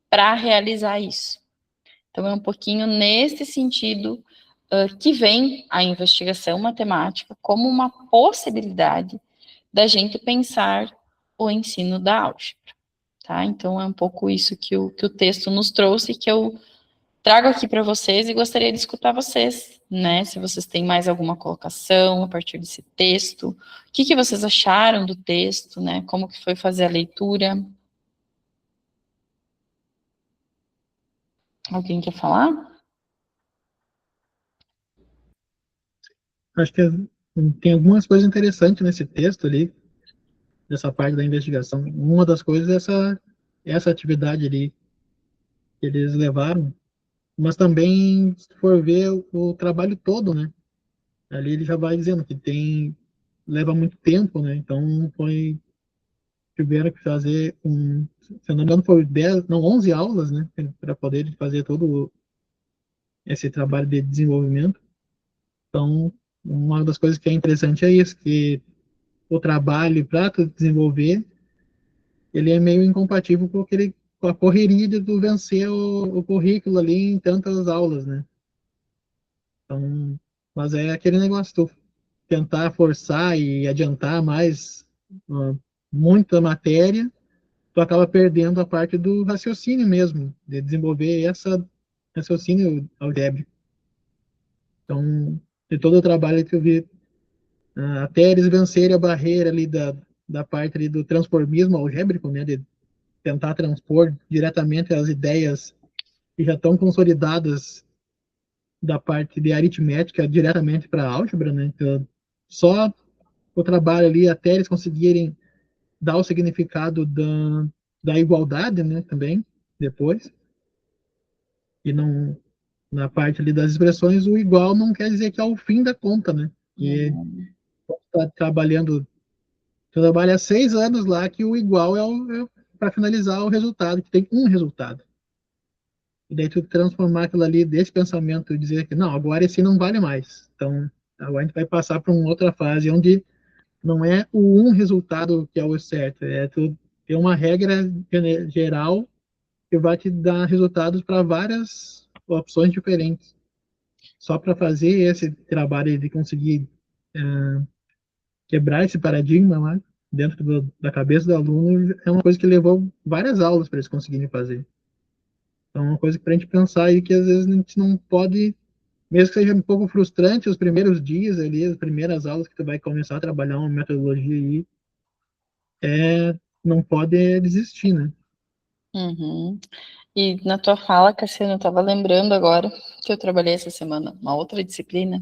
A: para realizar isso. Então, é um pouquinho nesse sentido que vem a investigação matemática como uma possibilidade da gente pensar o ensino da álgebra, tá? Então, é um pouco isso que o texto nos trouxe, que eu trago aqui para vocês e gostaria de escutar vocês, né? Se vocês têm mais alguma colocação a partir desse texto, o que vocês acharam do texto, né? Como que foi fazer a leitura? Alguém quer falar?
C: Acho que tem algumas coisas interessantes nesse texto ali, nessa parte da investigação. Uma das coisas é essa atividade ali que eles levaram, mas também, se for ver o trabalho todo, né? Ali ele já vai dizendo que leva muito tempo, né? Então tiveram que fazer se eu não me engano, foi 10, não, 11 aulas, né? Para poder fazer todo esse trabalho de desenvolvimento. Então, uma das coisas que é interessante é isso, que o trabalho para desenvolver, ele é meio incompatível com a correria de tu vencer o currículo ali em tantas aulas, né? Então, mas é aquele negócio, tu tentar forçar e adiantar mais muita matéria, tu acaba perdendo a parte do raciocínio mesmo, de desenvolver essa raciocínio algébrico. Então, de todo o trabalho que eu vi, até eles vencerem a barreira ali da parte ali do transformismo algébrico, né, de tentar transpor diretamente as ideias que já estão consolidadas da parte de aritmética diretamente para a álgebra, né? Então, só o trabalho ali até eles conseguirem dar o significado da igualdade, né, também, depois. E não, na parte ali das expressões, o igual não quer dizer que é o fim da conta, né? E está trabalhando, trabalha 6 anos lá que o igual é para finalizar o resultado, que tem um resultado. E daí tu transformar aquilo ali desse pensamento e dizer que não, agora esse não vale mais. Então, agora a gente vai passar para uma outra fase onde não é o um resultado que é o certo, é tu ter uma regra geral que vai te dar resultados para várias opções diferentes. Só para fazer esse trabalho de conseguir quebrar esse paradigma lá dentro da cabeça do aluno é uma coisa que levou várias aulas para eles conseguirem fazer. Então, é uma coisa para a gente pensar aí que às vezes a gente não pode, mesmo que seja um pouco frustrante os primeiros dias ali, as primeiras aulas que tu vai começar a trabalhar uma metodologia aí, não pode desistir, né?
A: Uhum. E na tua fala, Cassiano, eu estava lembrando agora que eu trabalhei essa semana uma outra disciplina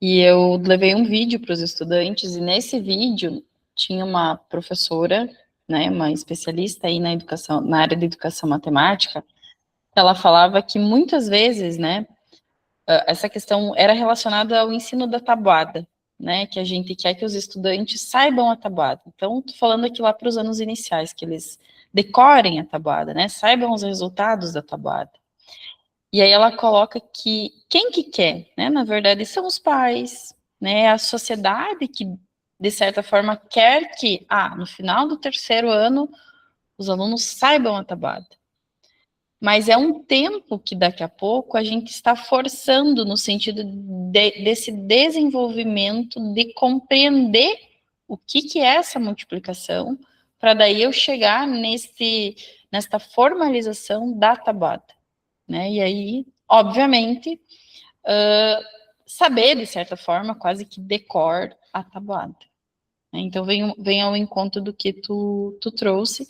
A: e eu levei um vídeo para os estudantes e nesse vídeo tinha uma professora, né, uma especialista aí na educação, na área de educação matemática, ela falava que muitas vezes, né, essa questão era relacionada ao ensino da tabuada, né, que a gente quer que os estudantes saibam a tabuada. Então, estou falando aqui lá para os anos iniciais, que eles decorem a tabuada, né, saibam os resultados da tabuada. E aí ela coloca que quem que quer, né, na verdade, são os pais, né? A sociedade que, de certa forma, quer que, no final do terceiro ano, os alunos saibam a tabuada. Mas é um tempo que daqui a pouco a gente está forçando no sentido desse desenvolvimento de compreender o que é essa multiplicação, para daí eu chegar nesta formalização da tabuada, né? E aí, obviamente, saber, de certa forma, quase que decor a tabuada. Então, vem ao encontro do que tu trouxe,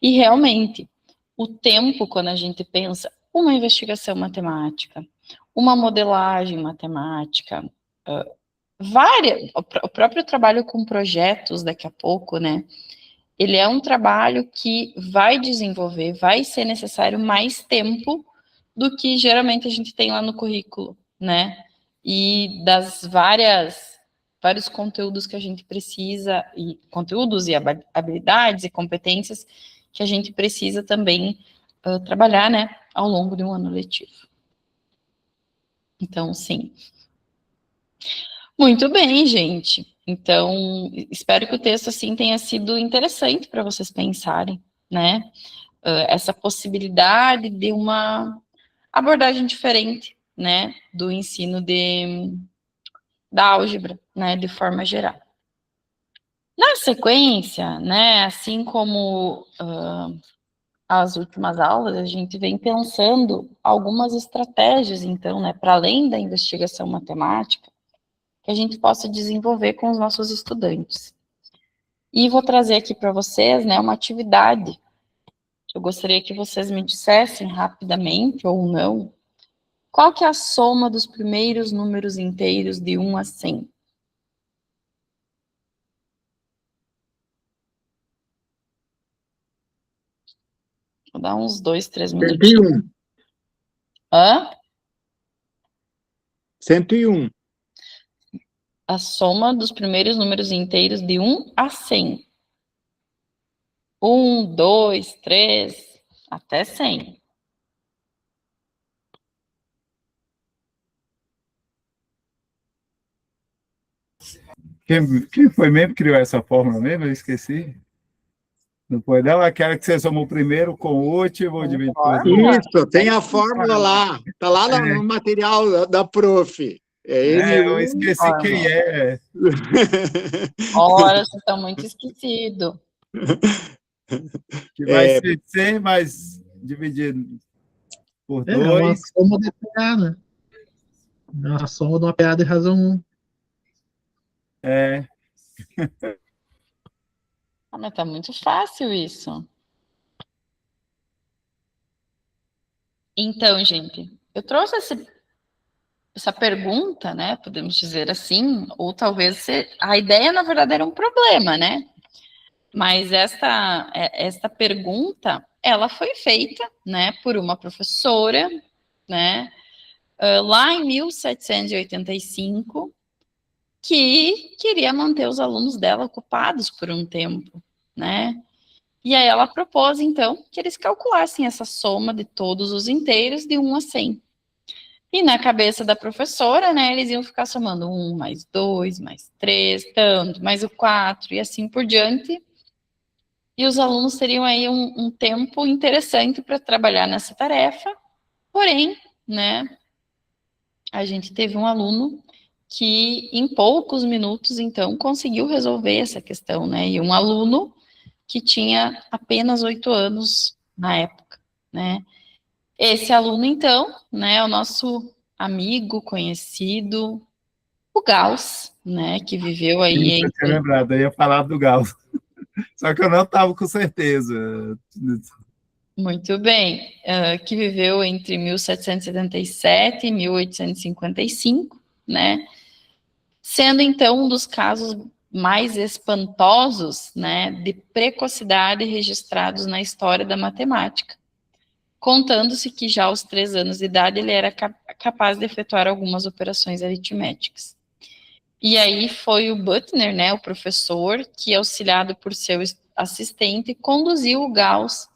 A: e realmente, o tempo, quando a gente pensa uma investigação matemática, uma modelagem matemática, o próprio trabalho com projetos daqui a pouco, né? Ele é um trabalho que vai desenvolver, vai ser necessário mais tempo do que geralmente a gente tem lá no currículo, né? E das vários conteúdos que a gente precisa, e conteúdos e habilidades e competências que a gente precisa também trabalhar, né, ao longo de um ano letivo. Então, sim. Muito bem, gente. Então, espero que o texto, assim, tenha sido interessante para vocês pensarem, né? Essa possibilidade de uma abordagem diferente, né, do ensino da álgebra, né, de forma geral. Na sequência, né, assim como as últimas aulas, a gente vem pensando algumas estratégias, então, né, para além da investigação matemática, que a gente possa desenvolver com os nossos estudantes. E vou trazer aqui para vocês, né, uma atividade. Eu gostaria que vocês me dissessem rapidamente, ou não, qual que é a soma dos primeiros números inteiros de 1 a 100? Vou dar uns 2, 3 minutinhos.
B: 101.
A: Hã?
B: 101.
A: A soma dos primeiros números inteiros de 1 a 100. 1, 2, 3, até 100.
E: Quem foi mesmo que criou essa fórmula mesmo? Eu esqueci. Não foi não? Aquela que você soma o primeiro com o último, divide por dois.
B: Isso, tem a fórmula lá. Está lá no material da prof. É
E: Eu
B: N1.
E: esqueci quem é.
A: Ora, vocês estão muito esquecidos.
E: Que vai ser 100 mais dividido por 2.
C: É uma soma de PA, né? É uma soma de uma PA de razão 1.
A: Mas tá muito fácil isso. Então, gente, eu trouxe essa pergunta, né? Podemos dizer assim, ou talvez a ideia, na verdade, era um problema, né? Mas esta pergunta, ela foi feita, né, por uma professora, né, lá em 1785, que queria manter os alunos dela ocupados por um tempo, né? E aí ela propôs, então, que eles calculassem essa soma de todos os inteiros de 1 a 100. E na cabeça da professora, né, eles iam ficar somando 1 mais 2 mais 3, tanto, mais o 4, e assim por diante. E os alunos teriam aí um tempo interessante para trabalhar nessa tarefa. Porém, né, a gente teve um aluno que em poucos minutos, então, conseguiu resolver essa questão, né? E um aluno que tinha apenas 8 anos na época, né? Esse aluno, então, né, é o nosso amigo, conhecido, o Gauss, né, que viveu aí
E: Eu tinha lembrado, eu ia falar do Gauss. Só que eu não estava com certeza.
A: Muito bem, que viveu entre 1777 e 1855, né? Sendo, então, um dos casos mais espantosos, né, de precocidade registrados na história da matemática, contando-se que já aos 3 anos de idade ele era capaz de efetuar algumas operações aritméticas. E aí foi o Büttner, né, o professor, que, auxiliado por seu assistente, conduziu o Gauss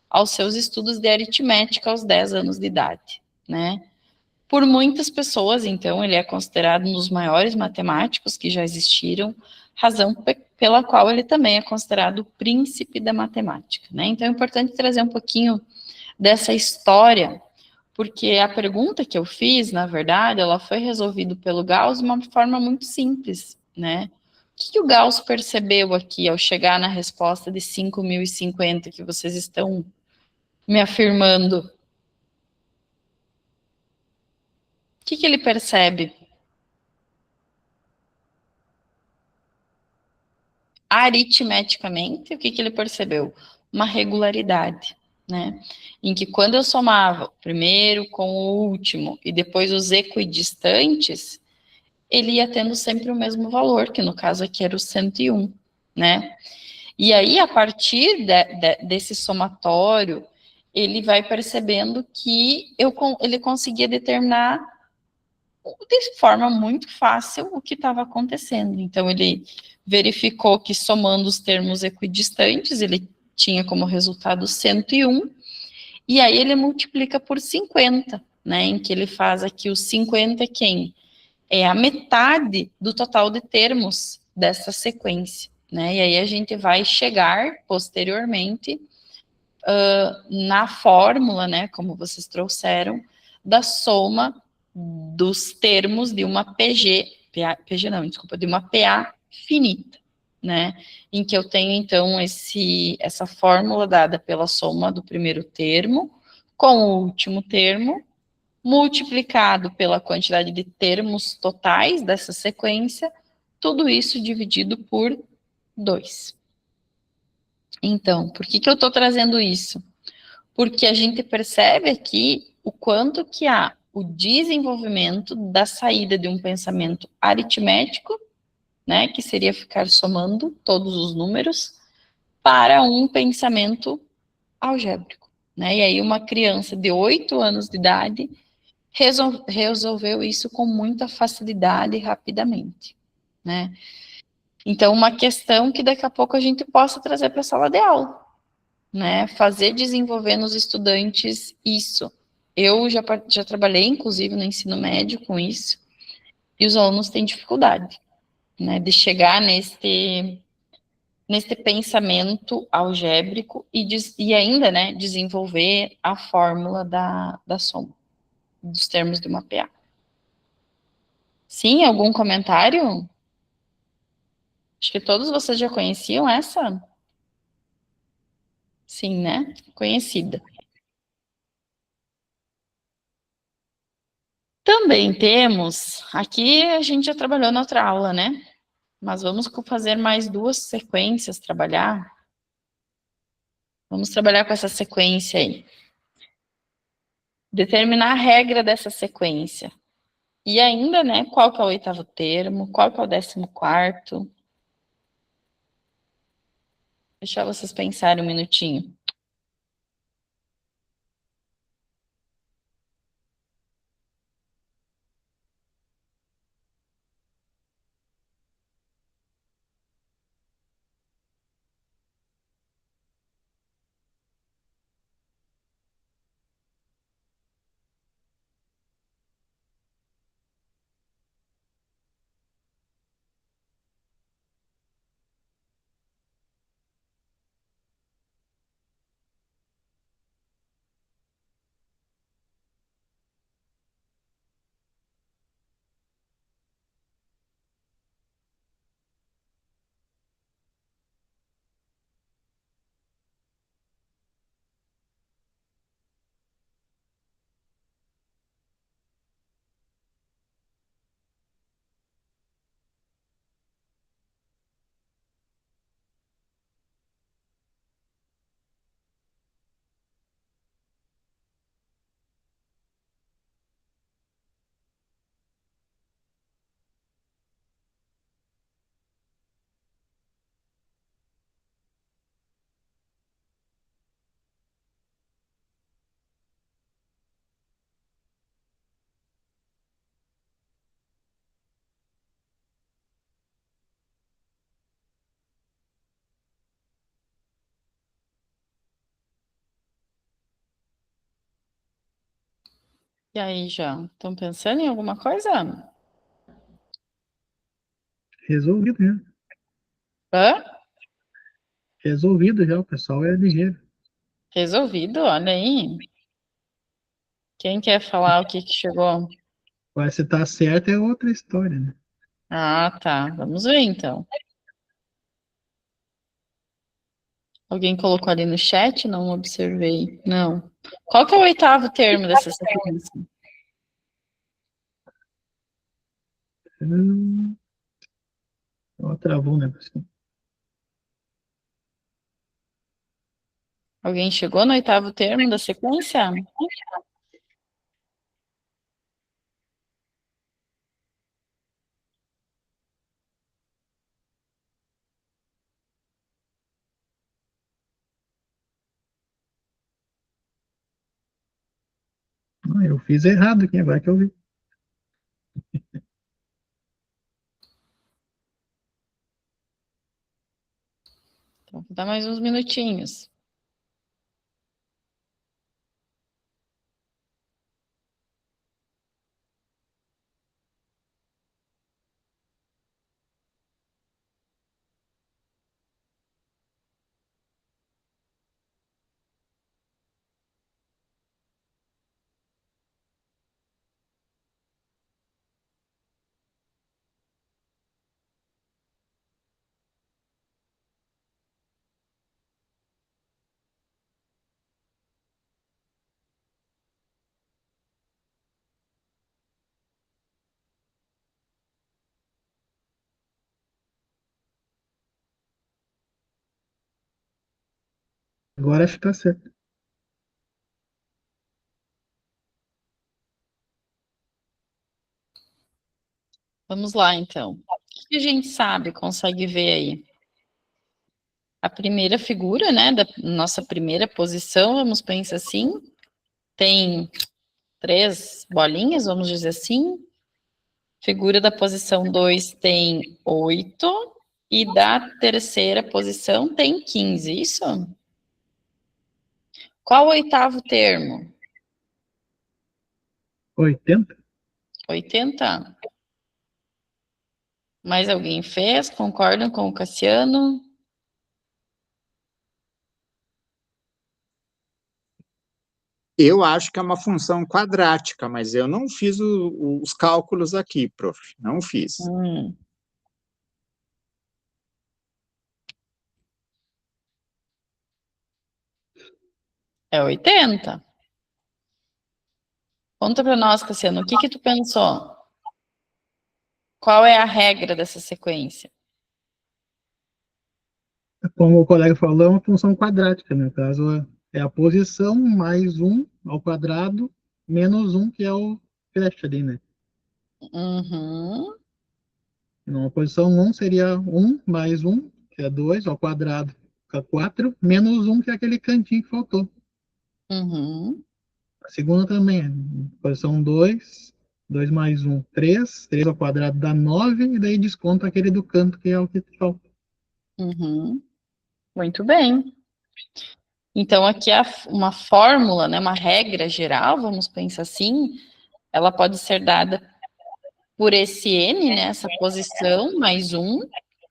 A: aos seus estudos de aritmética aos 10 anos de idade, né? Por muitas pessoas, então, ele é considerado um dos maiores matemáticos que já existiram, razão pela qual ele também é considerado o príncipe da matemática, né? Então é importante trazer um pouquinho dessa história, porque a pergunta que eu fiz, na verdade, ela foi resolvida pelo Gauss de uma forma muito simples, né? O que o Gauss percebeu aqui ao chegar na resposta de 5.050 que vocês estão me afirmando? O que ele percebe? Aritmeticamente, o que ele percebeu? Uma regularidade, né? Em que quando eu somava o primeiro com o último e depois os equidistantes, ele ia tendo sempre o mesmo valor, que no caso aqui era o 101, né? E aí, a partir desse somatório, ele vai percebendo que ele conseguia determinar de forma muito fácil o que estava acontecendo. Então, ele verificou que somando os termos equidistantes, ele tinha como resultado 101, e aí ele multiplica por 50, né, em que ele faz aqui os 50 quem? É a metade do total de termos dessa sequência, né, e aí a gente vai chegar, posteriormente, na fórmula, né, como vocês trouxeram, da soma dos termos de uma PG não, desculpa, de uma PA finita, né, em que eu tenho, então, essa fórmula dada pela soma do primeiro termo com o último termo, multiplicado pela quantidade de termos totais dessa sequência, tudo isso dividido por 2. Então, por que eu estou trazendo isso? Porque a gente percebe aqui o quanto que há o desenvolvimento da saída de um pensamento aritmético, né, que seria ficar somando todos os números, para um pensamento algébrico, né, e aí uma criança de 8 anos de idade resolveu isso com muita facilidade e rapidamente, né. Então, uma questão que daqui a pouco a gente possa trazer para a sala de aula, né, fazer desenvolver nos estudantes isso. Eu já trabalhei, inclusive, no ensino médio com isso, e os alunos têm dificuldade, né, de chegar nesse pensamento algébrico e ainda, né, desenvolver a fórmula da soma, dos termos de uma PA. Sim, algum comentário? Acho que todos vocês já conheciam essa? Sim, né? Conhecida. Também temos, aqui a gente já trabalhou na outra aula, né? Mas vamos fazer mais 2 sequências, trabalhar. Vamos trabalhar com essa sequência aí. Determinar a regra dessa sequência. E ainda, né, qual que é o 8º termo, qual que é o 14º. Deixa vocês pensarem um minutinho. E aí, já estão pensando em alguma coisa?
C: Resolvido já.
A: Hã?
C: Resolvido já, o pessoal é ligeiro.
A: Resolvido, olha aí. Quem quer falar o que chegou?
C: Agora, se tá certo é outra história, né?
A: Ah, tá. Vamos ver, então. Alguém colocou ali no chat? Não observei. Não. Qual que é o oitavo termo dessa sequência?
C: Ela travou, né?
A: Alguém chegou no oitavo termo da sequência?
C: Ah, eu fiz errado aqui, agora que eu vi.
A: Então, vou dar mais uns minutinhos.
C: Agora acho que tá certo.
A: Vamos lá, então. O que a gente sabe, consegue ver aí? A primeira figura, né, da nossa primeira posição, vamos pensar assim, tem 3 bolinhas, vamos dizer assim. Figura da posição 2 tem 8 e da terceira posição tem 15, isso? Qual o oitavo termo?
C: 80?
A: 80? Mais alguém fez? Concordam com o Cassiano?
B: Eu acho que é uma função quadrática, mas eu não fiz os cálculos aqui, prof. Não fiz.
A: É 80? Conta para nós, Cassiano, o que que tu pensou? Qual é a regra dessa sequência?
C: Como o colega falou, é uma função quadrática, né? No caso, é a posição mais 1 ao quadrado menos 1, que é o flecha ali, né?
A: Uhum,
C: Então, a posição 1 seria 1 mais 1, que é 2 ao quadrado, fica 4, menos 1, que é aquele cantinho que faltou.
A: uhum,
C: A segunda também, posição 2, 2 mais 1, 3, 3 ao quadrado dá 9, e daí desconta aquele do canto, que é o que falta.
A: uhum. Muito bem. Então, aqui é uma fórmula, né, uma regra geral, vamos pensar assim, ela pode ser dada por esse n, né, essa posição, mais 1,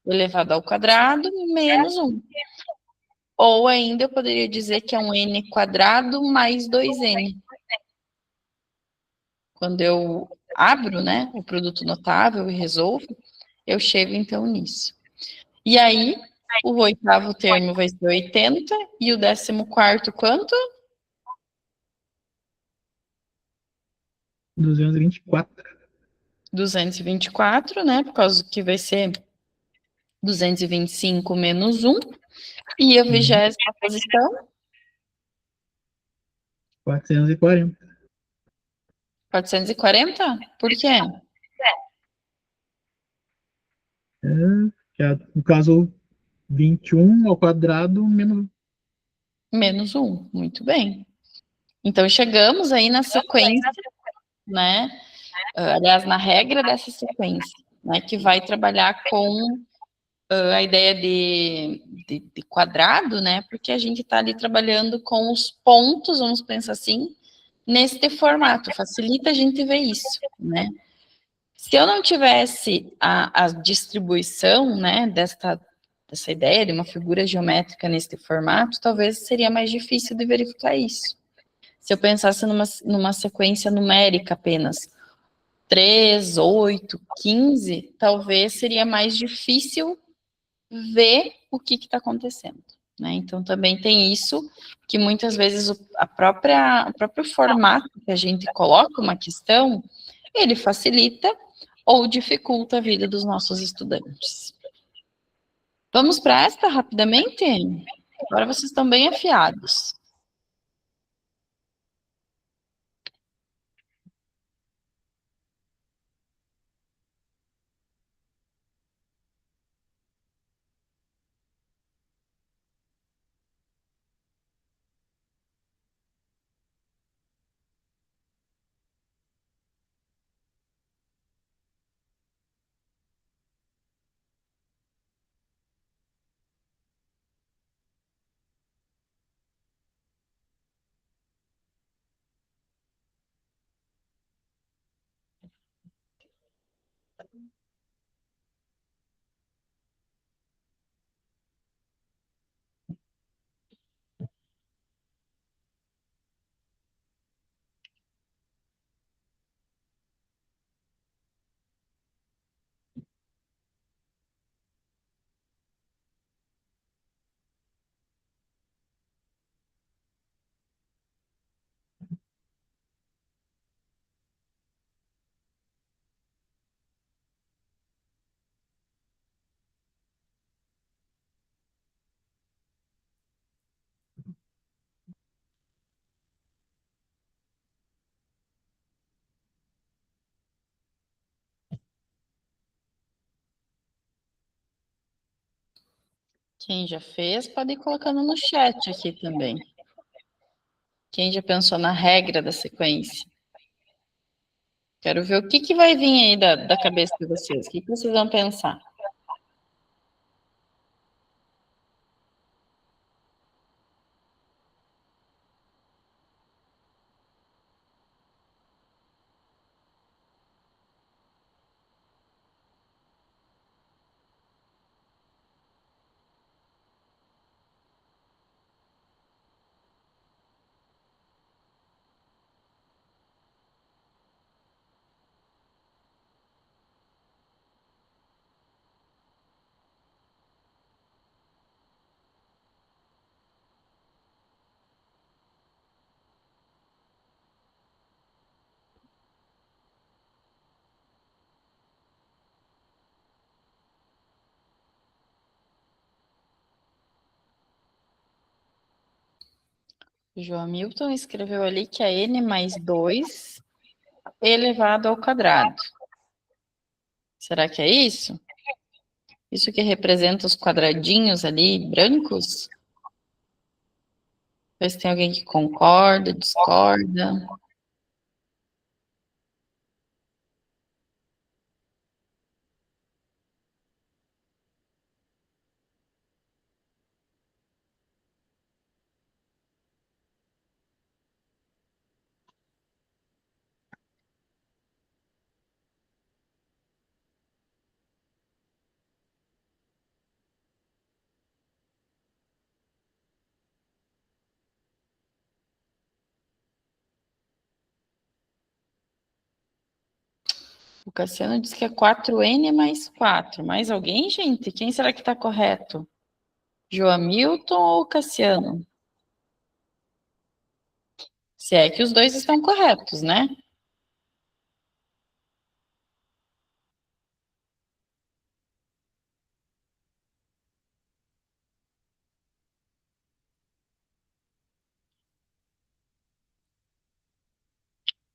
A: elevado ao quadrado, menos 1. Ou ainda eu poderia dizer que é um n quadrado mais 2n. Quando eu abro, né, o produto notável e resolvo, eu chego então nisso. E aí, o oitavo termo vai ser 80 e o 14º quanto?
C: 224.
A: 224, né? Por causa que vai ser 225 menos 1. E a 20ª posição?
C: 440.
A: 440? Por quê?
C: Que é, no caso, 21 ao quadrado menos.
A: Menos 1. Muito bem. Então, chegamos aí na sequência, né? Aliás, na regra dessa sequência, né? Que vai trabalhar com a ideia de quadrado, né? Porque a gente está ali trabalhando com os pontos, vamos pensar assim, neste formato, facilita a gente ver isso, né? Se eu não tivesse a distribuição, né, dessa ideia de uma figura geométrica neste formato, talvez seria mais difícil de verificar isso. Se eu pensasse numa sequência numérica apenas, 3, 8, 15, talvez seria mais difícil ver o que está acontecendo, né? Então, também tem isso, que muitas vezes o próprio formato que a gente coloca uma questão, ele facilita ou dificulta a vida dos nossos estudantes. Vamos para esta rapidamente? Agora vocês estão bem afiados. Quem já fez, pode ir colocando no chat aqui também. Quem já pensou na regra da sequência? Quero ver o que vai vir aí da cabeça de vocês. O que vocês vão pensar? O João Milton escreveu ali que é n mais 2 elevado ao quadrado. Será que é isso? Isso que representa os quadradinhos ali, brancos? Ver se tem alguém que concorda, discorda. O Cassiano diz que é 4n mais 4. Mais alguém, gente? Quem será que está correto? Joamilton ou Cassiano? Se é que os dois estão corretos, né?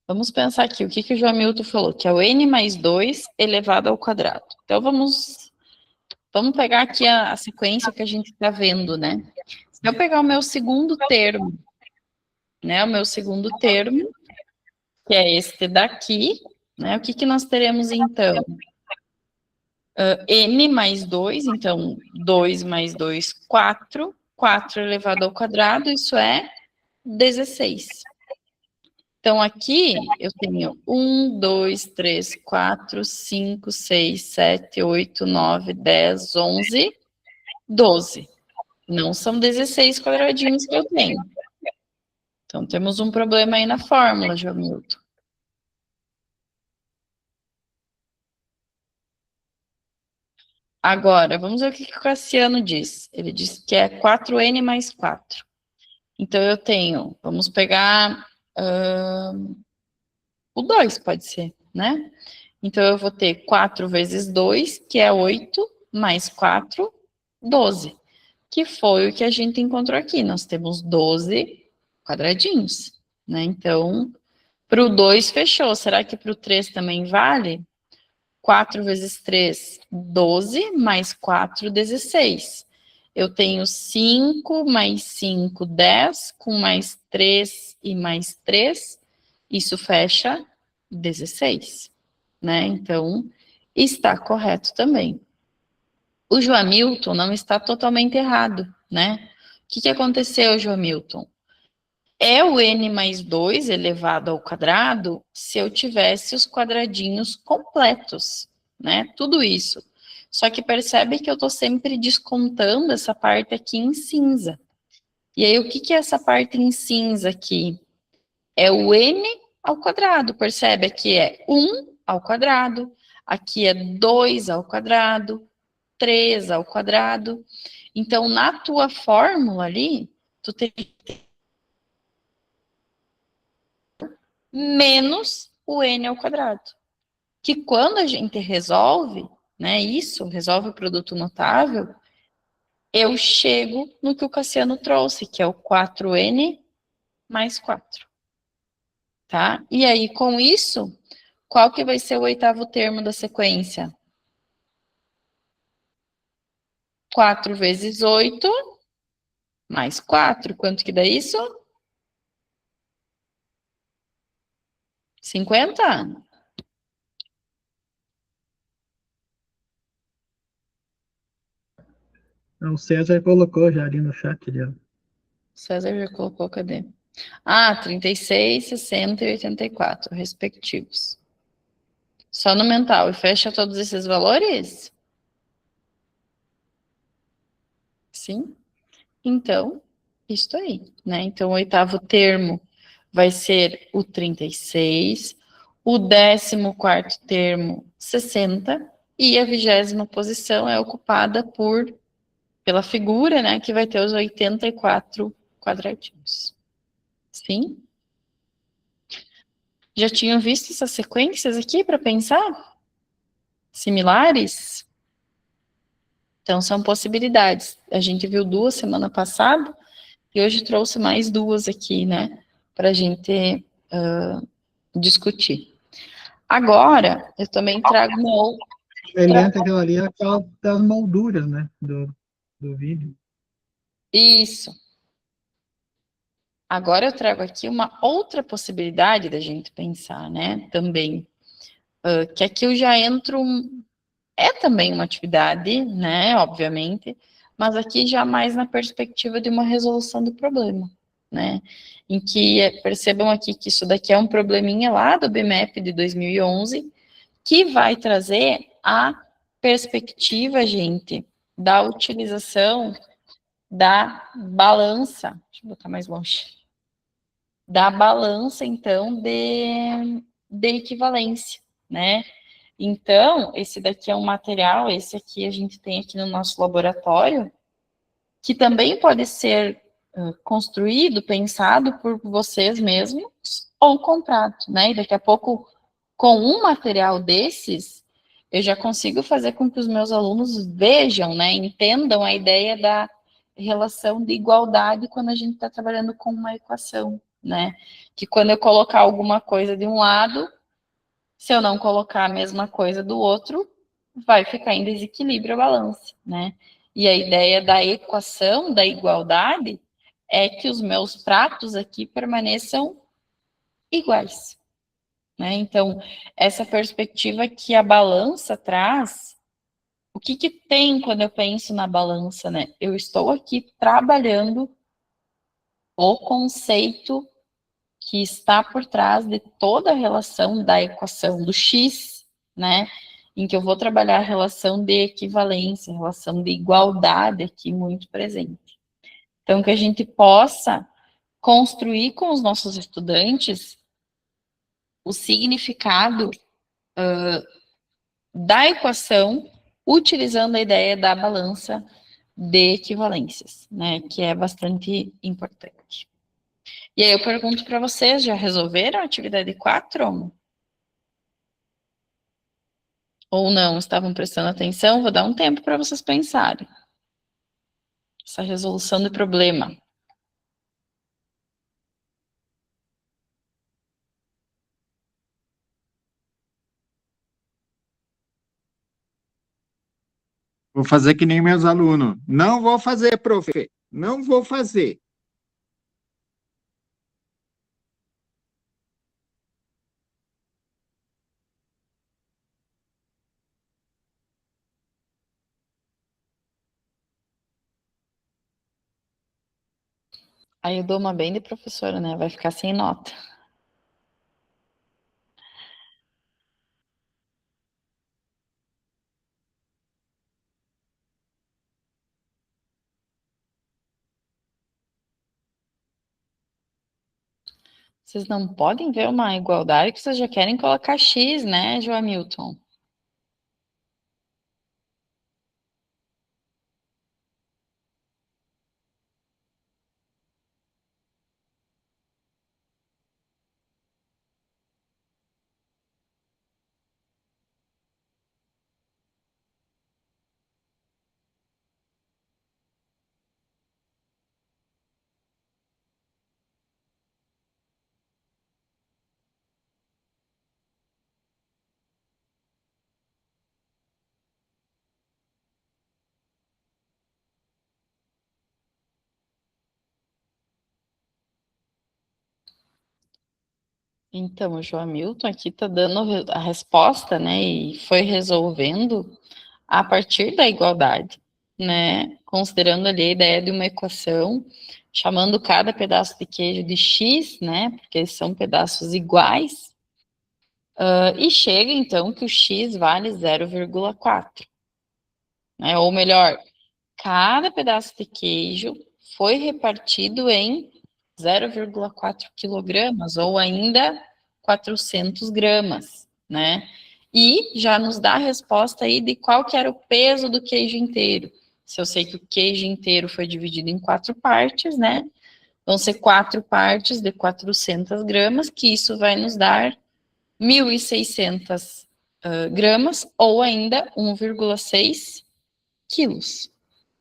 A: Vamos pensar aqui, o que o Joamilton falou? Que é o n mais 2 elevado ao quadrado. Então, vamos pegar aqui a sequência que a gente está vendo, né? Se eu pegar o meu segundo termo, né? O meu segundo termo, que é este daqui, né? O que nós teremos, então? N mais 2, então, 2 mais 2, 4. 4 elevado ao quadrado, isso é 16. Então, aqui eu tenho 1, 2, 3, 4, 5, 6, 7, 8, 9, 10, 11, 12. Não são 16 quadradinhos que eu tenho. Então, temos um problema aí na fórmula, Joamilton. Agora, vamos ver o que o Cassiano diz. Ele diz que é 4n mais 4. Então, eu tenho, vamos pegar o 2, pode ser, né? Então, eu vou ter 4 vezes 2, que é 8, mais 4, 12. Que foi o que a gente encontrou aqui. Nós temos 12 quadradinhos, né? Então, para o 2 fechou. Será que para o 3 também vale? 4 vezes 3, 12, mais 4, 16. Eu tenho 5 mais 5, 10, com mais 3 e mais 3, isso fecha 16, né? Então, está correto também. O Joamilton não está totalmente errado, né? O que aconteceu, Joamilton? É o n mais 2 elevado ao quadrado se eu tivesse os quadradinhos completos, né? Tudo isso. Só que percebe que eu estou sempre descontando essa parte aqui em cinza. E aí, o que é essa parte em cinza aqui? É o n ao quadrado, percebe? Aqui é 1 ao quadrado, aqui é 2 ao quadrado, 3 ao quadrado. Então, na tua fórmula ali, tu tem menos o n ao quadrado. Que quando a gente resolve, né, isso, resolve o produto notável, eu chego no que o Cassiano trouxe, que é o 4n mais 4. Tá? E aí, com isso, qual que vai ser o oitavo termo da sequência? 4 vezes 8, mais 4. Quanto que dá isso? 50?
C: O César colocou já ali no chat. Ali, ó.
A: César já colocou, cadê? Ah, 36, 60 e 84, respectivos. Só no mental. E fecha todos esses valores? Sim. Então, isso aí, né? Então, o oitavo termo vai ser o 36, o 14º termo, 60, e a 20ª posição é ocupada pela figura, né, que vai ter os 84 quadradinhos. Sim? Já tinham visto essas sequências aqui para pensar? Similares? Então, são possibilidades. A gente viu 2 semana passada, e hoje trouxe mais 2 aqui, né, para a gente discutir. Agora, eu também trago uma outra.
C: Semelhante àquela ali, é aquela das molduras, né, do vídeo.
A: Isso. Agora eu trago aqui uma outra possibilidade da gente pensar, né, também. Que aqui eu já entro. É também uma atividade, né, obviamente, mas aqui já mais na perspectiva de uma resolução do problema, né, em que percebam aqui que isso daqui é um probleminha lá do BMAP de 2011, que vai trazer a perspectiva, gente, da utilização da balança, deixa eu botar mais longe, da balança, então, de equivalência, né. Então, esse daqui é um material, esse aqui a gente tem aqui no nosso laboratório, que também pode ser construído, pensado por vocês mesmos, ou comprado, né? E daqui a pouco, com um material desses, eu já consigo fazer com que os meus alunos vejam, né? Entendam a ideia da relação de igualdade quando a gente está trabalhando com uma equação, né? Que quando eu colocar alguma coisa de um lado, se eu não colocar a mesma coisa do outro, vai ficar em desequilíbrio a balança, né? E a ideia da equação da igualdade é que os meus pratos aqui permaneçam iguais, né? Então, essa perspectiva que a balança traz, o que tem quando eu penso na balança, né? Eu estou aqui trabalhando o conceito que está por trás de toda a relação da equação do x, né, em que eu vou trabalhar a relação de equivalência, a relação de igualdade aqui muito presente. Então, que a gente possa construir com os nossos estudantes o significado da equação, utilizando a ideia da balança de equivalências, né, que é bastante importante. E aí eu pergunto para vocês, já resolveram a atividade 4? Ou não, estavam prestando atenção? Vou dar um tempo para vocês pensarem. Essa resolução de problema.
B: Vou fazer que nem meus alunos. Não vou fazer, prof. Não vou fazer.
A: Aí eu dou uma bem de professora, né? Vai ficar sem nota. Vocês não podem ver uma igualdade que vocês já querem colocar X, né, Joamilton? Então, o Joamilton aqui está dando a resposta, né, e foi resolvendo a partir da igualdade, né, considerando ali a ideia de uma equação, chamando cada pedaço de queijo de x, né, porque eles são pedaços iguais, e chega então que o x vale 0,4, né, ou melhor, cada pedaço de queijo foi repartido em 0,4 quilogramas, ou ainda 400 gramas, né? E já nos dá a resposta aí de qual que era o peso do queijo inteiro. Se eu sei que o queijo inteiro foi dividido em 4 partes, né? Vão ser 4 partes de 400 gramas, que isso vai nos dar 1.600 gramas, ou ainda 1,6 quilos,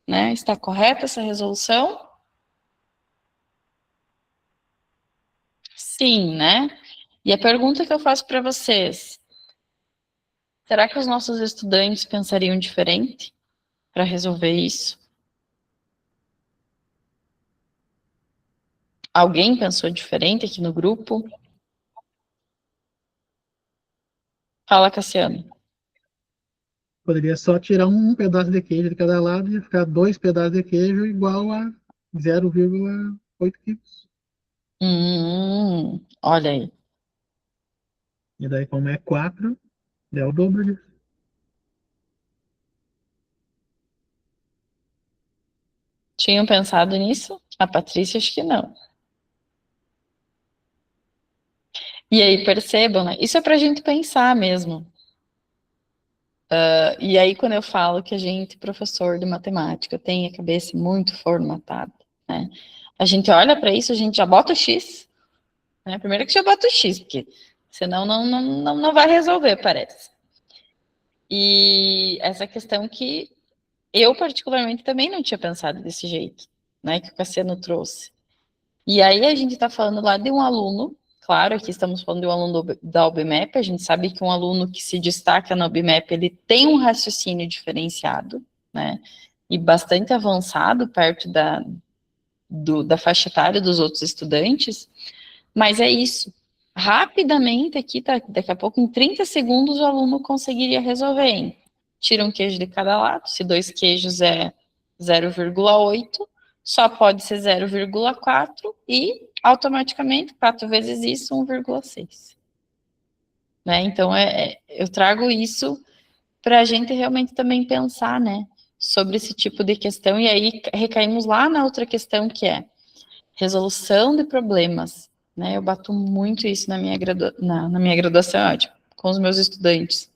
A: né? Está correta essa resolução? Sim, né? E a pergunta que eu faço para vocês: será que os nossos estudantes pensariam diferente para resolver isso? Alguém pensou diferente aqui no grupo? Fala, Cassiano.
C: Poderia só tirar um pedaço de queijo de cada lado e ficar 2 pedaços de queijo igual a 0,8 quilos.
A: Olha aí.
C: E daí, como é 4, é o dobro disso.
A: Tinham pensado nisso? A Patrícia, acho que não. E aí, percebam, né? Isso é para a gente pensar mesmo. E aí, quando eu falo que a gente, professor de matemática, tem a cabeça muito formatada, né? A gente olha para isso, a gente já bota o X, né? Primeiro que já bota o X, porque senão não vai resolver, parece. E essa questão que eu, particularmente, também não tinha pensado desse jeito, né? Que o Cassiano trouxe. E aí a gente está falando lá de um aluno, claro, aqui estamos falando de um aluno da UBMAP, a gente sabe que um aluno que se destaca na UBMAP, ele tem um raciocínio diferenciado, né, e bastante avançado, perto da faixa etária dos outros estudantes, mas é isso. Rapidamente aqui, daqui a pouco, em 30 segundos, o aluno conseguiria resolver, hein? Tira um queijo de cada lado, se 2 queijos é 0,8, só pode ser 0,4 e automaticamente 4 vezes isso, 1,6. Né? Então, eu trago isso para a gente realmente também pensar, né, sobre esse tipo de questão, e aí recaímos lá na outra questão, que é resolução de problemas, né, eu bato muito isso na minha, na minha graduação, tipo, com os meus estudantes.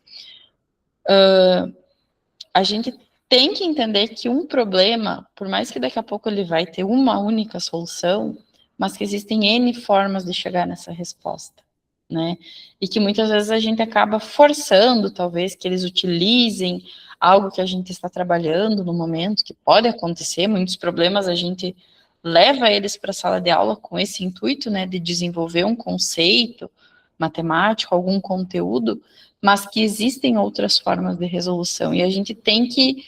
A: A gente tem que entender que um problema, por mais que daqui a pouco ele vai ter uma única solução, mas que existem N formas de chegar nessa resposta, né? E que muitas vezes a gente acaba forçando, talvez, que eles utilizem algo que a gente está trabalhando no momento, que pode acontecer, muitos problemas a gente leva eles para a sala de aula com esse intuito, né, de desenvolver um conceito matemático, algum conteúdo, mas que existem outras formas de resolução, e a gente tem que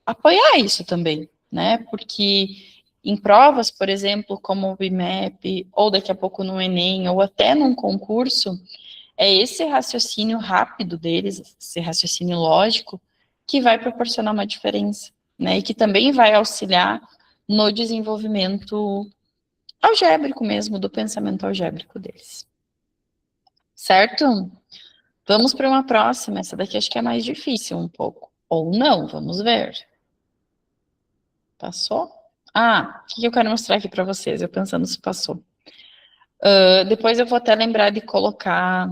A: apoiar isso também, né, porque em provas, por exemplo, como o BIMAP, ou daqui a pouco no Enem, ou até num concurso, é esse raciocínio rápido deles, esse raciocínio lógico, que vai proporcionar uma diferença, né, e que também vai auxiliar no desenvolvimento algébrico mesmo, do pensamento algébrico deles. Certo? Vamos para uma próxima. Essa daqui acho que é mais difícil um pouco. Ou não, vamos ver. Passou? Ah, o que eu quero mostrar aqui para vocês? Eu pensando se passou. Depois eu vou até lembrar de colocar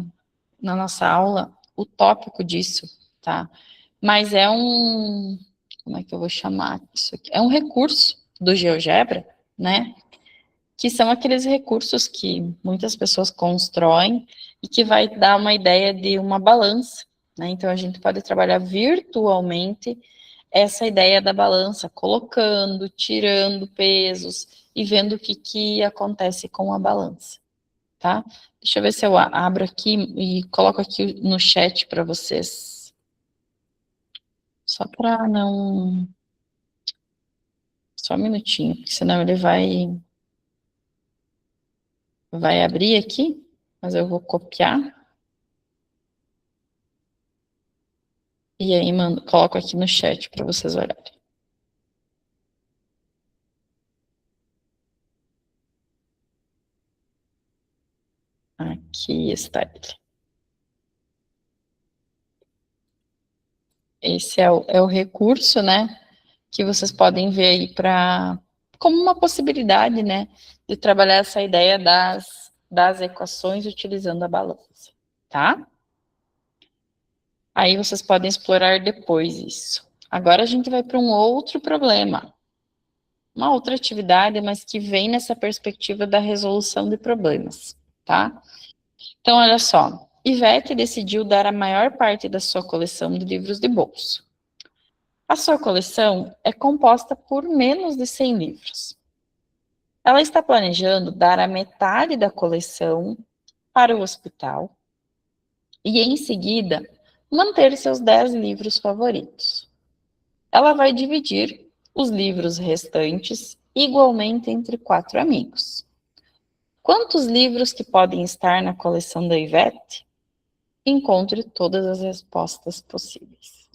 A: na nossa aula o tópico disso, tá? Mas é um... Como é que eu vou chamar isso aqui? É um recurso do GeoGebra, né? Que são aqueles recursos que muitas pessoas constroem e que vai dar uma ideia de uma balança, né? Então, a gente pode trabalhar virtualmente essa ideia da balança, colocando, tirando pesos e vendo o que acontece com a balança, tá? Deixa eu ver se eu abro aqui e coloco aqui no chat para vocês. Só para não... Só um minutinho, porque senão ele vai abrir aqui, mas eu vou copiar. E aí, mando, coloco aqui no chat para vocês olharem. Aqui está ele. Esse é o recurso, né, que vocês podem ver aí como uma possibilidade, né, de trabalhar essa ideia das equações utilizando a balança, tá? Aí vocês podem explorar depois isso. Agora a gente vai para um outro problema. Uma outra atividade, mas que vem nessa perspectiva da resolução de problemas, tá? Então, olha só. Ivete decidiu dar a maior parte da sua coleção de livros de bolso. A sua coleção é composta por menos de 100 livros. Ela está planejando dar a metade da coleção para o hospital e, em seguida, manter seus 10 livros favoritos. Ela vai dividir os livros restantes igualmente entre 4 amigos. Quantos livros que podem estar na coleção da Ivete? Encontre todas as respostas possíveis.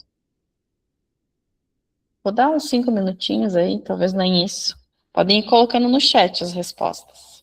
A: Vou dar uns 5 minutinhos aí, talvez nem isso. Podem ir colocando no chat as respostas.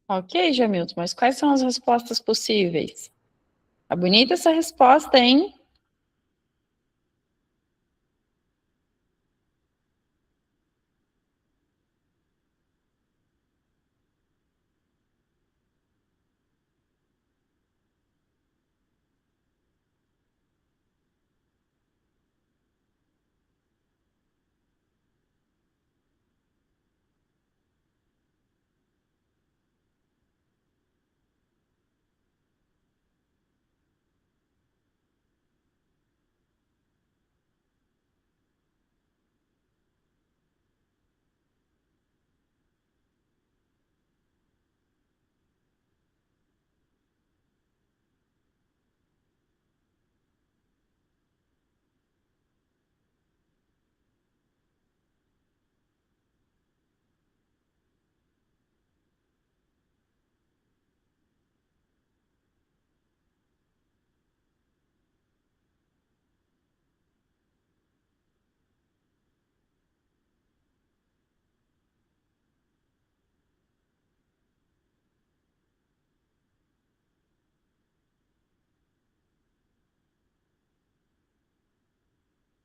A: Ok, Jamilton, mas quais são as respostas possíveis? Tá bonita essa resposta, hein?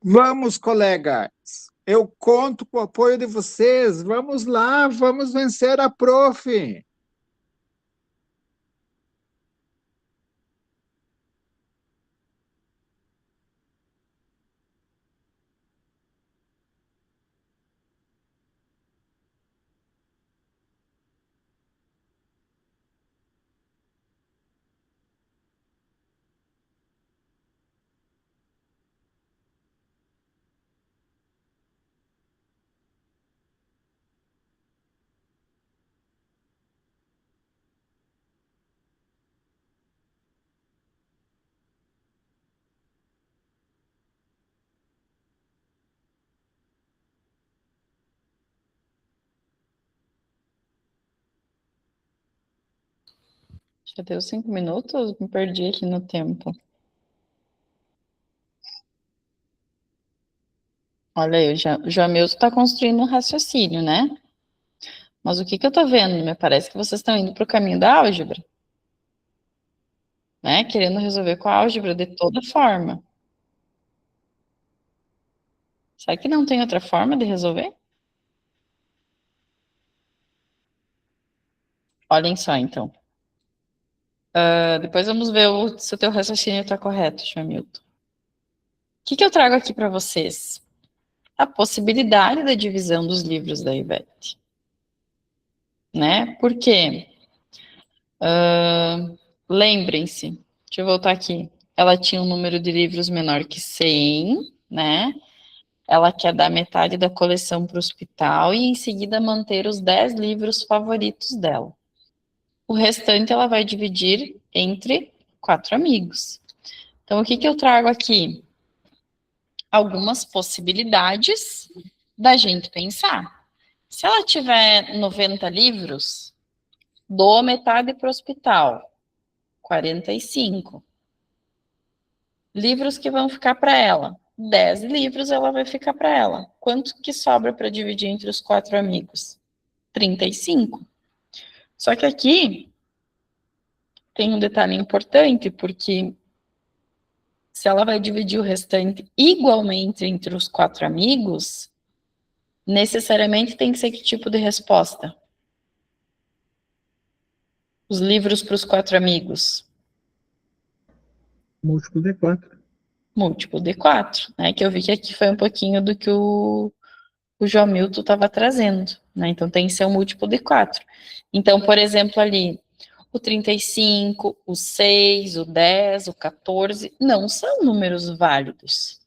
B: Vamos, colegas. Eu conto com o apoio de vocês. Vamos lá, vamos vencer a prof.
A: Já deu 5 minutos? Me perdi aqui no tempo. Olha aí, o Jamilton está construindo um raciocínio, né? Mas o que eu tô vendo? Me parece que vocês estão indo para o caminho da álgebra, né? Querendo resolver com a álgebra de toda forma. Será que não tem outra forma de resolver? Olhem só, então. Depois vamos ver se o teu raciocínio está correto, Jamilton. O que eu trago aqui para vocês? A possibilidade da divisão dos livros da Ivete. Né? Por quê? Lembrem-se, deixa eu voltar aqui. Ela tinha um número de livros menor que 100, né? Ela quer dar metade da coleção para o hospital e, em seguida, manter os 10 livros favoritos dela. O restante ela vai dividir entre 4 amigos. Então, o que eu trago aqui? Algumas possibilidades da gente pensar. Se ela tiver 90 livros, dou metade para o hospital, 45. Livros que vão ficar para ela. 10 livros ela vai ficar para ela. Quanto que sobra para dividir entre os 4 amigos? 35. Só que aqui tem um detalhe importante, porque se ela vai dividir o restante igualmente entre os 4 amigos, necessariamente tem que ser que tipo de resposta? Os livros para os 4 amigos.
C: Múltiplo de 4.
A: Múltiplo de 4, né? Que eu vi que aqui foi um pouquinho do que o João Milton estava trazendo, né? Então tem que ser um múltiplo de 4. Então, por exemplo, ali, o 35, o 6, o 10, o 14, não são números válidos.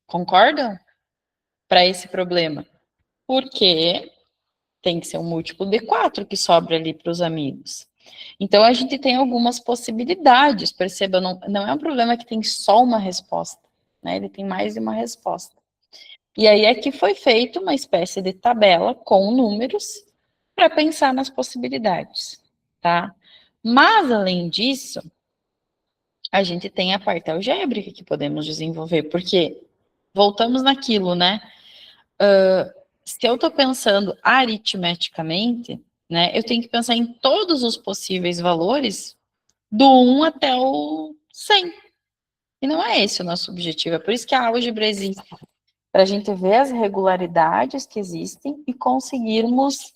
A: Concordam? Para esse problema. Porque tem que ser um múltiplo de 4 que sobra ali para os amigos. Então, a gente tem algumas possibilidades, perceba, não é um problema que tem só uma resposta, né? Ele tem mais de uma resposta. E aí é que foi feita uma espécie de tabela com números para pensar nas possibilidades, tá? Mas, além disso, a gente tem a parte algébrica que podemos desenvolver, porque voltamos naquilo, né? Se eu estou pensando aritmeticamente, né? Eu tenho que pensar em todos os possíveis valores, do 1 até o 100. E não é esse o nosso objetivo. É por isso que a álgebra existe, para a gente ver as regularidades que existem e conseguirmos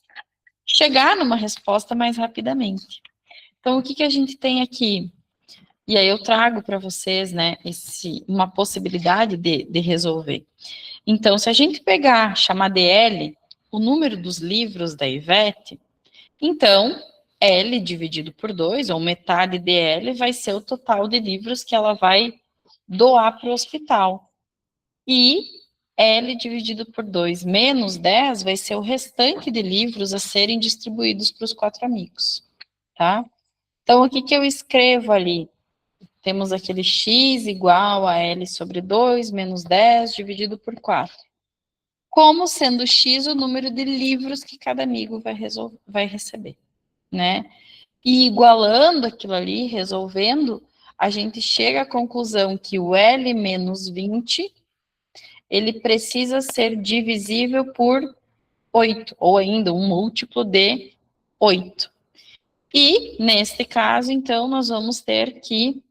A: chegar numa resposta mais rapidamente. Então, o que a gente tem aqui? E aí eu trago para vocês, né, uma possibilidade de resolver. Então, se a gente pegar, chamar de L, o número dos livros da Ivete, então, L dividido por 2, ou metade de L, vai ser o total de livros que ela vai doar para o hospital. E L dividido por 2 menos 10 vai ser o restante de livros a serem distribuídos para os 4 amigos, tá? Então, o que eu escrevo ali? Temos aquele x igual a L sobre 2 menos 10 dividido por 4. Como sendo x o número de livros que cada amigo vai receber, né? E igualando aquilo ali, resolvendo, a gente chega à conclusão que o L menos 20, ele precisa ser divisível por 8, ou ainda um múltiplo de 8. E, neste caso, então, nós vamos ter que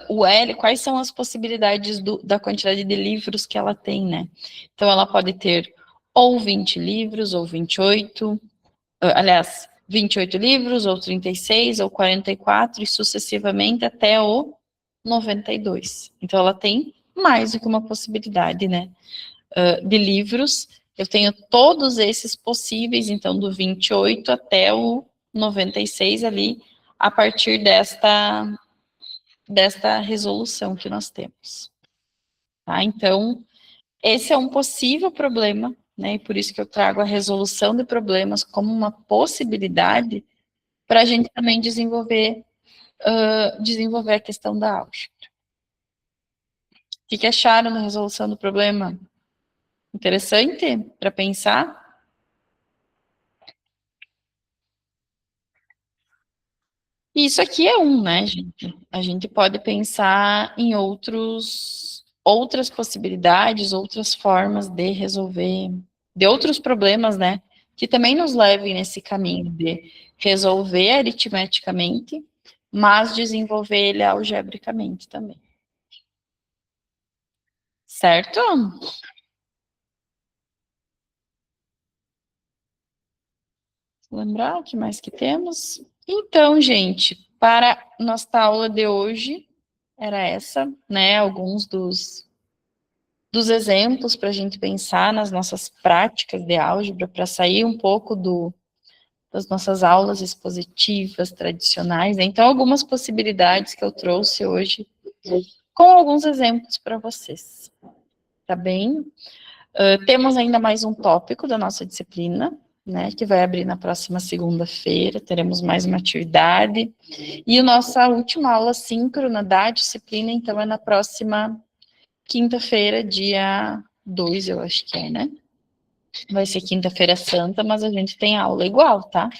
A: o L, quais são as possibilidades da quantidade de livros que ela tem, né? Então, ela pode ter ou 20 livros, ou 28, aliás, 28 livros, ou 36, ou 44, e sucessivamente até o 92. Então, ela tem mais do que uma possibilidade, né? De livros. Eu tenho todos esses possíveis, então, do 28 até o 96 ali, a partir desta resolução que nós temos. Tá? Então, esse é um possível problema, né? E por isso que eu trago a resolução de problemas como uma possibilidade para a gente também desenvolver a questão da álgebra. O que acharam da resolução do problema? Interessante para pensar? E isso aqui é né, gente? A gente pode pensar em outras possibilidades, outras formas de resolver, de outros problemas, né? Que também nos levem nesse caminho de resolver aritmeticamente, mas desenvolver ele algebricamente também. Certo? Lembrar o que mais que temos? Então, gente, para nossa aula de hoje, era essa, né? Alguns dos exemplos para a gente pensar nas nossas práticas de álgebra, para sair um pouco das nossas aulas expositivas tradicionais, né? Então, algumas possibilidades que eu trouxe hoje, com alguns exemplos para vocês, tá bem? Temos ainda mais um tópico da nossa disciplina, né, que vai abrir na próxima segunda-feira, teremos mais uma atividade, e a nossa última aula síncrona da disciplina, então, é na próxima quinta-feira, dia 2, eu acho que é, né? Vai ser quinta-feira santa, mas a gente tem aula igual, tá?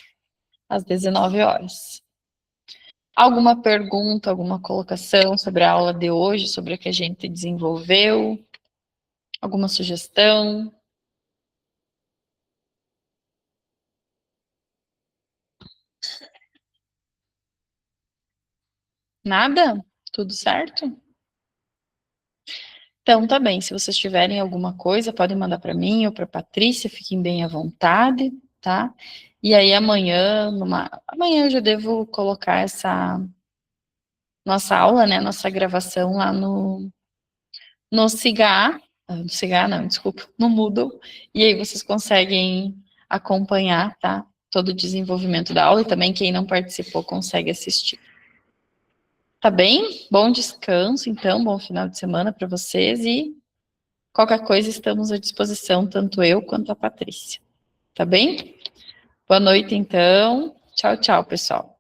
A: Às 19 horas. Alguma pergunta, alguma colocação sobre a aula de hoje, sobre o que a gente desenvolveu? Alguma sugestão? Nada? Tudo certo? Então, tá bem. Se vocês tiverem alguma coisa, podem mandar para mim ou para Patrícia, fiquem bem à vontade, tá? E aí amanhã eu já devo colocar essa nossa aula, né, nossa gravação lá no Cigar, no Cigar não, desculpa, no Moodle, e aí vocês conseguem acompanhar, tá? Todo o desenvolvimento da aula e também quem não participou consegue assistir. Tá bem? Bom descanso, então, bom final de semana para vocês e qualquer coisa estamos à disposição, tanto eu quanto a Patrícia. Tá bem? Boa noite, então. Tchau, tchau, pessoal.